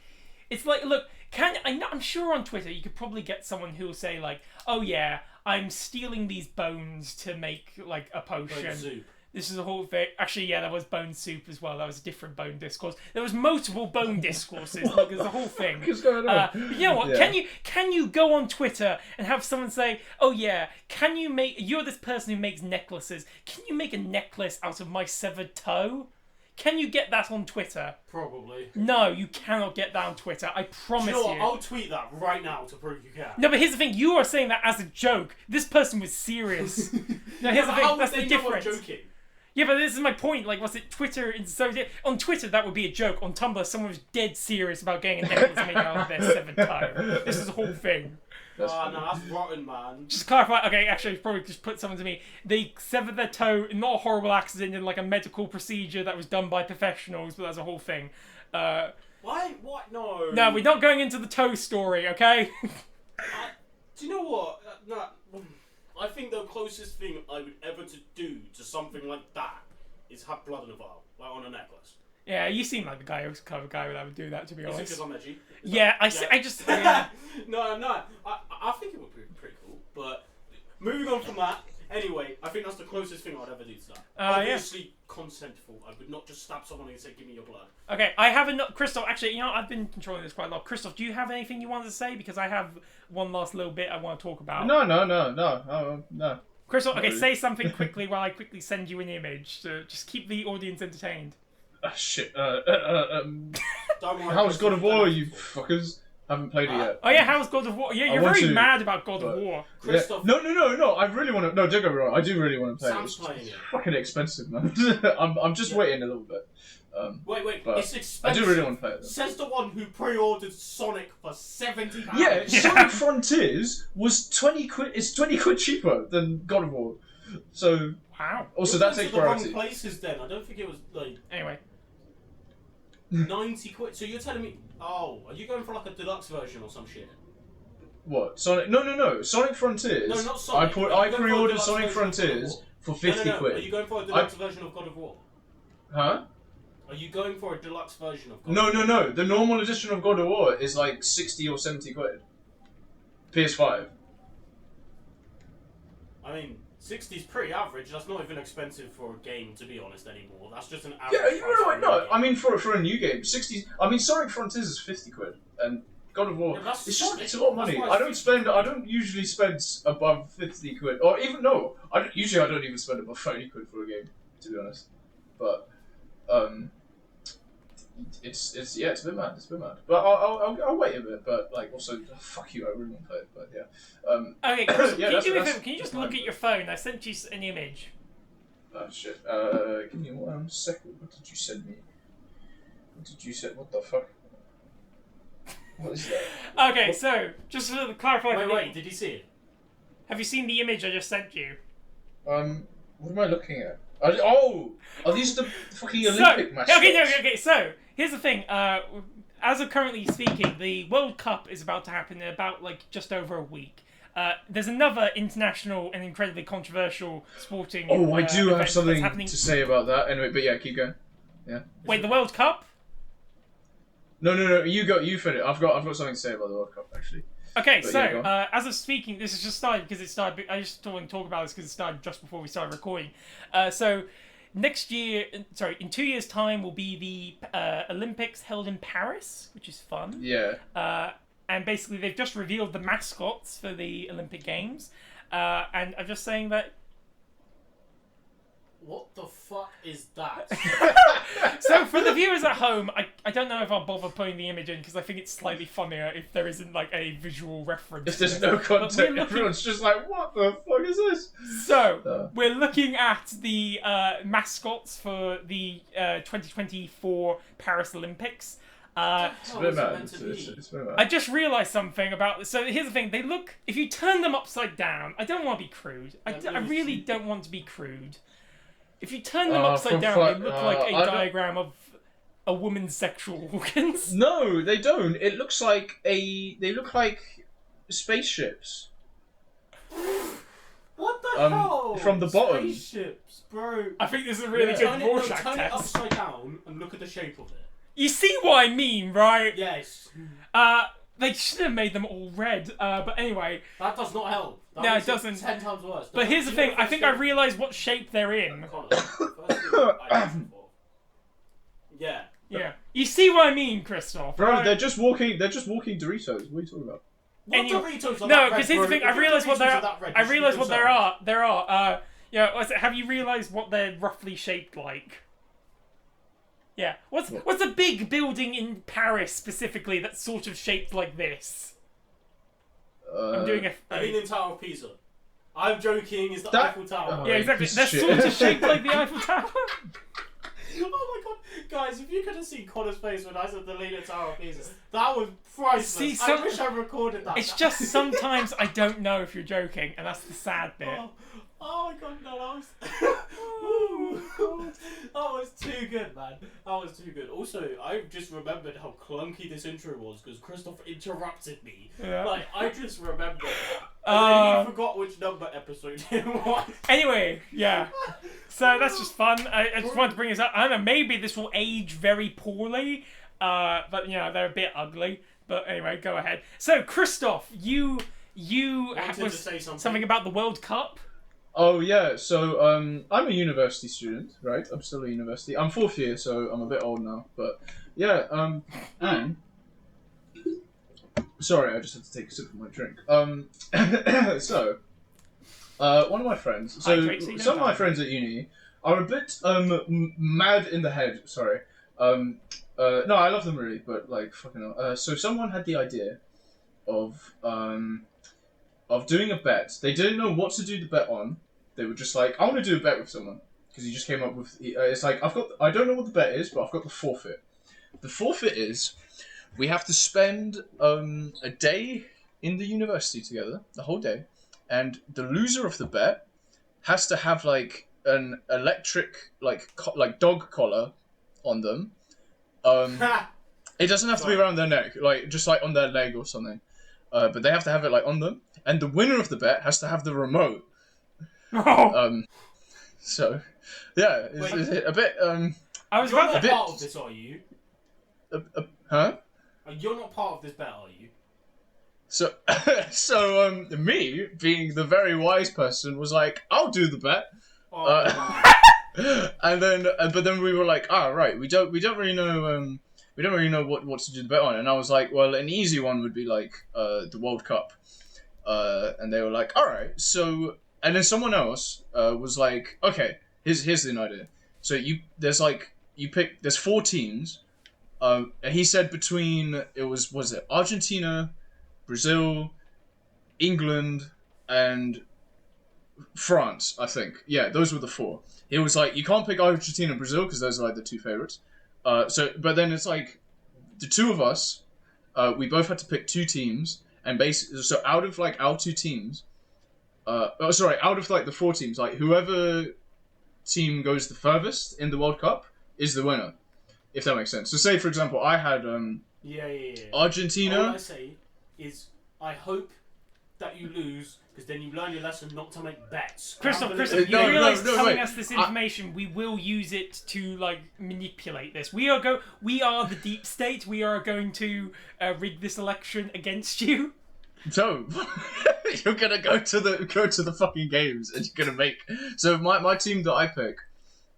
I'm sure on Twitter you could probably get someone who'll say oh yeah, I'm stealing these bones to make a potion. Bone soup. This is a whole thing. Actually, yeah, there was bone soup as well. That was a different bone discourse. There was multiple bone discourses. There's a whole thing. What's going on? But you know what? Yeah. Can you go on Twitter and have someone say, "Oh yeah, you're this person who makes necklaces. Can you make a necklace out of my severed toe?" Can you get that on Twitter? Probably. No, you cannot get that on Twitter. I promise you. You know what? I'll tweet that right now to prove you can. No, but here's the thing. You are saying that as a joke. This person was serious. No, here's the thing. That's the difference. I'm joking? Yeah, but this is my point. Was it Twitter? On Twitter, that would be a joke. On Tumblr, someone was dead serious about getting a necklace made out of their severed toe. This is the whole thing. No, that's rotten, man. Just clarify. Okay, actually, probably just put someone to me. They severed their toe, not a horrible accident, in a medical procedure that was done by professionals, but that's a whole thing. Why? What? No. No, we're not going into the toe story, okay? Do you know what? I think the closest thing I would ever do to something like that is have blood in a vial, on a necklace. Yeah, you seem like the kind of guy that would do that, to be honest. Is it because I'm edgy? I just... Yeah. No. I think it would be pretty cool, but moving on from that, anyway, I think that's the closest thing I'd ever do to that. Obviously, consentful. I would not just stab someone and say, "Give me your blood." Okay, I have Krzysztof, actually, I've been controlling this quite a lot. Krzysztof, do you have anything you wanted to say? Because I have one last little bit I want to talk about. No. Krzysztof, okay, say something quickly while I quickly send you an image to just keep the audience entertained. Shit. How's God of War, you fuckers? Haven't played it yet. Oh yeah, how's God of War? Yeah, you're very mad about God of War. Krzysztof. Yeah. No. I really want to. No, don't get me wrong. I do really want to play Sam's playing it. Fucking expensive, man. I'm just waiting a little bit. Wait, it's expensive. I do really want to play it. Says the one who pre-ordered Sonic for £70. Yeah, Sonic Frontiers was 20 quid. It's 20 quid cheaper than God of War. So wow. Also, that takes priority. The wrong places then. I don't think it was like. Anyway. 90 quid. So you're telling me? Oh, are you going for like a deluxe version or some shit? What? Sonic? No. Sonic Frontiers. No, not Sonic. I pre-ordered Sonic Frontiers for 50 quid. Are you going for a deluxe version of God of War? Huh? Are you going for a deluxe version of God of War? No. The normal edition of God of War is like 60 or 70 quid. PS5. I mean, 60 is pretty average. That's not even expensive for a game, to be honest, anymore. That's just an average. Yeah, no. I mean, for a new game, 60. I mean, Sonic Frontiers is 50 quid, and God of War. Yeah, it's a lot of money. I don't usually spend above 50 quid, or even no. I don't even spend above 30 quid for a game, to be honest. But it's a bit mad. But I'll wait a bit. But like also, fuck you. I really want to play it. But yeah. Okay, Chris, can you just look at your phone? I sent you an image. Oh shit. Give me 1 second. What did you send me? What the fuck? What is that? Okay, so just to clarify. Wait. Did you see it? Have you seen the image I just sent you? What am I looking at? Are these the fucking Olympic mascots? Okay. So here's the thing. As of currently speaking, the World Cup is about to happen in about just over a week. There's another international and incredibly controversial sporting. I do have something to say about that. Anyway, but yeah, keep going. Yeah. Wait, the World Cup? No. You go. You finish. I've got something to say about the World Cup actually. Okay, but so as of speaking, this has just started because it started. I just want to talk about this because it started just before we started recording. So next year, in 2 years' time, will be the Olympics held in Paris, which is fun. Yeah. And basically, they've just revealed the mascots for the Olympic Games, and I'm just saying that. What the fuck is that? So for the viewers at home, I don't know if I'll bother putting the image in because I think it's slightly funnier if there isn't a visual reference. If there's no content, everyone's just like, what the fuck is this? So we're looking at the mascots for the 2024 Paris Olympics. It's a bit mad. I just realised something about this. So here's the thing: they look. If you turn them upside down, I don't want to be crude. I really don't want to be crude. If you turn them upside down, they look like a diagram of a woman's sexual organs. No, they don't. It looks like they look like spaceships. What the hell? From the bottom. Spaceships, bro. I think this is a really good Rorschach test. Turn it upside down and look at the shape of it. You see what I mean, right? Yes. They should have made them all red, but anyway. That does not help. No, it doesn't. 10 times worse. But here's the thing, I think I realised what shape they're in. Yeah. Yeah. You see what I mean, Krzysztof? Bro, right? They're just walking Doritos. What are you talking about? What Doritos are No, because here's the thing, I realised what there are. Have you realised what they're roughly shaped like? Yeah. What's a big building in Paris specifically that's sort of shaped like this? I'm doing the Leaning Tower of Pisa. I'm joking. It's the Eiffel Tower. Yeah, exactly. They're sort of shaped like the Eiffel Tower. Oh my god, guys! If you could have seen Conor's face when I said the Leaning Tower of Pisa, that was priceless. I wish I recorded that. It's just sometimes I don't know if you're joking, and that's the sad bit. Oh my god, no, that was too good, man. That was too good. Also, I just remembered how clunky this intro was because Krzysztof interrupted me. Yeah. I just remembered that. And then he forgot which number episode it was. Anyway, yeah. So that's just fun. I just wanted to bring this up. I don't know, maybe this will age very poorly, but they're a bit ugly. But anyway, go ahead. So, Krzysztof, you wanted to say something about the World Cup? Oh yeah, so I'm a university student, right? I'm still at university. I'm 4th year, so I'm a bit old now. But yeah, and sorry, I just had to take a sip of my drink. So one of my friends, some of my friends at uni are a bit mad in the head. Sorry, no, I love them really, but fucking hell. So someone had the idea of doing a bet. They didn't know what to do the bet on. They were just like, I want to do a bet with someone. because he just came up with. It's like I don't know what the bet is, but I've got the forfeit. The forfeit is we have to spend a day in the university together, the whole day, and the loser of the bet has to have like an electric like dog collar on them. It doesn't have to be around their neck, like just like on their leg or something. But they have to have it like on them, and the winner of the bet has to have the remote. So, yeah, is it a bit. I was You're not part of this, are you? Huh? You're not part of this bet, are you? So, me being the very wise person was like, I'll do the bet. And then, but then we were like, right, we don't really know. We don't really know what to do the bet on, and I was like, well, an easy one would be like the World Cup, and they were like, all right, so, and then someone else was like, okay, here's the idea. So there's 4 teams. He said between was it Argentina, Brazil, England, and France, I think. Yeah, those were the 4. He was like, you can't pick Argentina and Brazil because those are like the 2 favorites. But then it's like the 2 of us, we both had to pick 2 teams, and so out of like our 2 teams, out of like the 4 teams, like whoever team goes the furthest in the World Cup is the winner, if that makes sense. So say for example, I had Argentina. All I say is I hope that you lose, because then you learn your lesson not to make bets. Krzysztof, you realise telling us this information, we will use it to like manipulate this. We are the deep state. We are going to rig this election against you. So you're gonna go to the fucking games, and you're gonna make. So my team that I pick.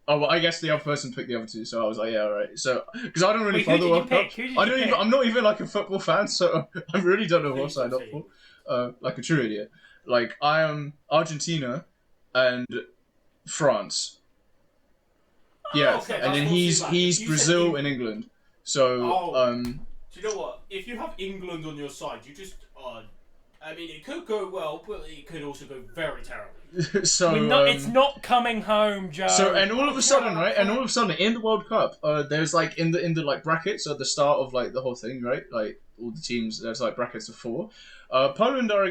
Oh well, I guess the other person picked the other 2, so I was like, yeah, all right. So because I don't really follow the World Cup, I'm not even like a football fan, so I really don't know what I signed up for. Like a true idiot. Like, I am Argentina and France. Yeah, okay, and then he's Brazil and England. So, do you know what? If you have England on your side, you just... I mean, it could go well, but it could also go very terribly. So it's not coming home, Joe. So and all of a sudden, right? And all of a sudden, in the World Cup, there's like in the like brackets at the start of like the whole thing, right? Like all the teams, there's like brackets of 4. Poland are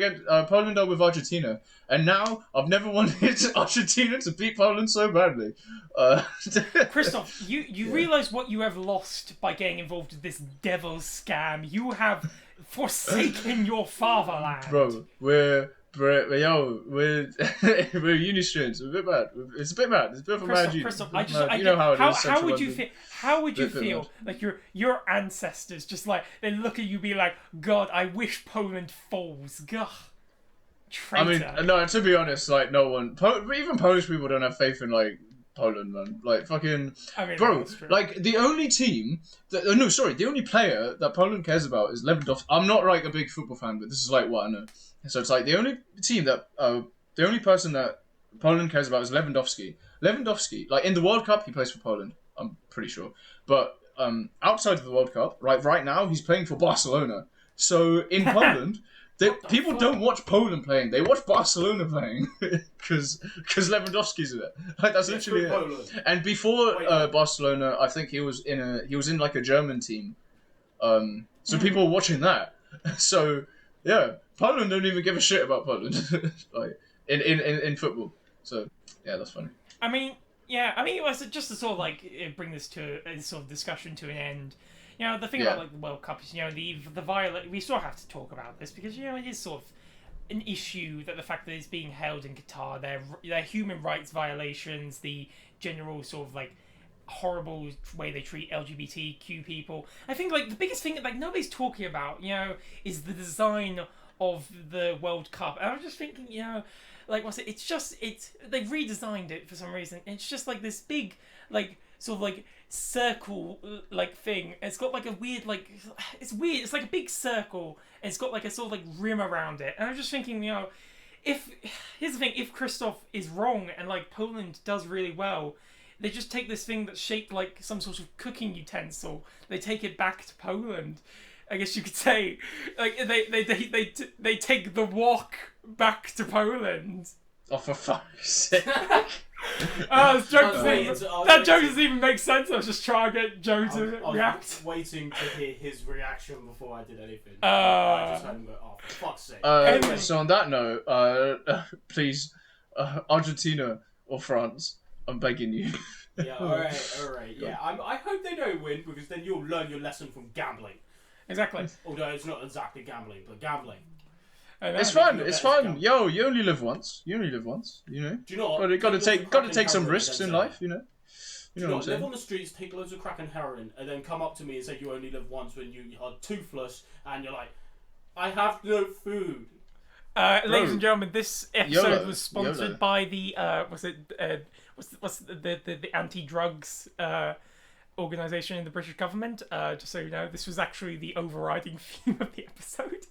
with Argentina, and now I've never wanted Argentina to beat Poland so badly. Krzysztof, you realise what you have lost by getting involved in this devil's scam. You have forsaken your fatherland. Bro, we're uni students. We're a bit mad. It's a bit mad. It's a bit of a mad uni. You know how it is. How would you feel? How would you feel? Like your ancestors just like they look at you, be like, God, I wish Poland falls. Gah. Traitor. I mean, no. To be honest, like no one, even Polish people don't have faith in like Poland, man. Like fucking, I mean, bro. Like the only team the only player that Poland cares about is Lewandowski. I'm not like a big football fan, but this is like what I know. So it's like the only team that the only person that Poland cares about is Lewandowski. Lewandowski, like in the World Cup, he plays for Poland. I'm pretty sure, but outside of the World Cup, right now he's playing for Barcelona. So in Poland. People don't watch Poland playing; they watch Barcelona playing because Lewandowski's in it. Like that's literally it. And before Barcelona, I think he was in like a German team. So people were watching that. So yeah, Poland don't even give a shit about Poland, like in football. So yeah, that's funny. I mean, it was just to sort of like bring this to a sort of discussion to an end. You know, the thing about like the World Cup is, you know, the violent. We still have to talk about this because, you know, it is sort of an issue that the fact that it's being held in Qatar, their human rights violations, the general sort of like horrible way they treat LGBTQ people. I think like the biggest thing that like nobody's talking about, you know, is the design of the World Cup. And I was just thinking, you know, like what's it? They've redesigned it for some reason. It's just like this big like sort of like circle like thing. It's got like a weird like it's weird. It's like a big circle and it's got like a sort of like rim around it. And I'm just thinking, you know, here's the thing, if Krzysztof is wrong and like Poland does really well, they just take this thing that's shaped like some sort of cooking utensil. They take it back to Poland. I guess you could say, like they take the wok back to Poland. Oh, for fuck's sake! That joke doesn't even make sense. I was just trying to get Joe to react. Waiting to hear his reaction before I did anything. I just had him go, oh, for fuck's sake. Anyway. So on that note, please, Argentina or France, I'm begging you. Yeah, alright. Yeah, I hope they don't win, because then you'll learn your lesson from gambling. Exactly. Although it's not exactly gambling, but gambling. It's fun. It's fun. Yo, you only live once. You know. Do you know what? Got to take some risks in life. You know. You know what? Live on the streets, take loads of crack and heroin, and then come up to me and say you only live once when you are toothless and you're like, I have no food. Ladies and gentlemen, this episode was sponsored by the what's the anti-drugs organisation in the British government. Just so you know, this was actually the overriding theme of the episode.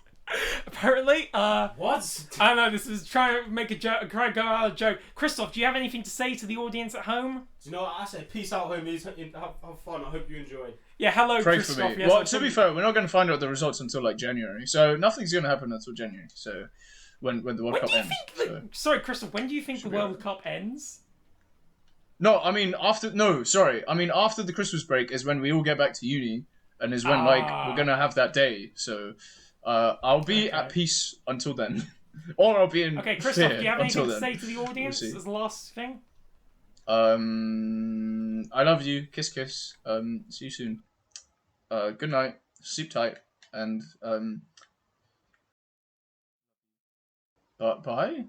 Apparently, what? I don't know. This is trying to make a joke, try to go out a joke. Krzysztof, do you have anything to say to the audience at home? Do you know what I say? Peace out, homies. Have fun. I hope you enjoyed. Yeah, hello, Pray Krzysztof. For me. Yes, well, to be fair, we're not going to find out the results until like January, so nothing's going to happen until January. So when the World Cup ends. Sorry, Krzysztof. When do you think the World Cup ends? No, I mean after the Christmas break is when we all get back to uni, and is when we're gonna have that day. So I'll be at peace until then, or I'll be in. Okay, Krzysztof, do you have anything to say to the audience as the last thing? I love you. Kiss, kiss. See you soon. Good night. Sleep tight, and bye.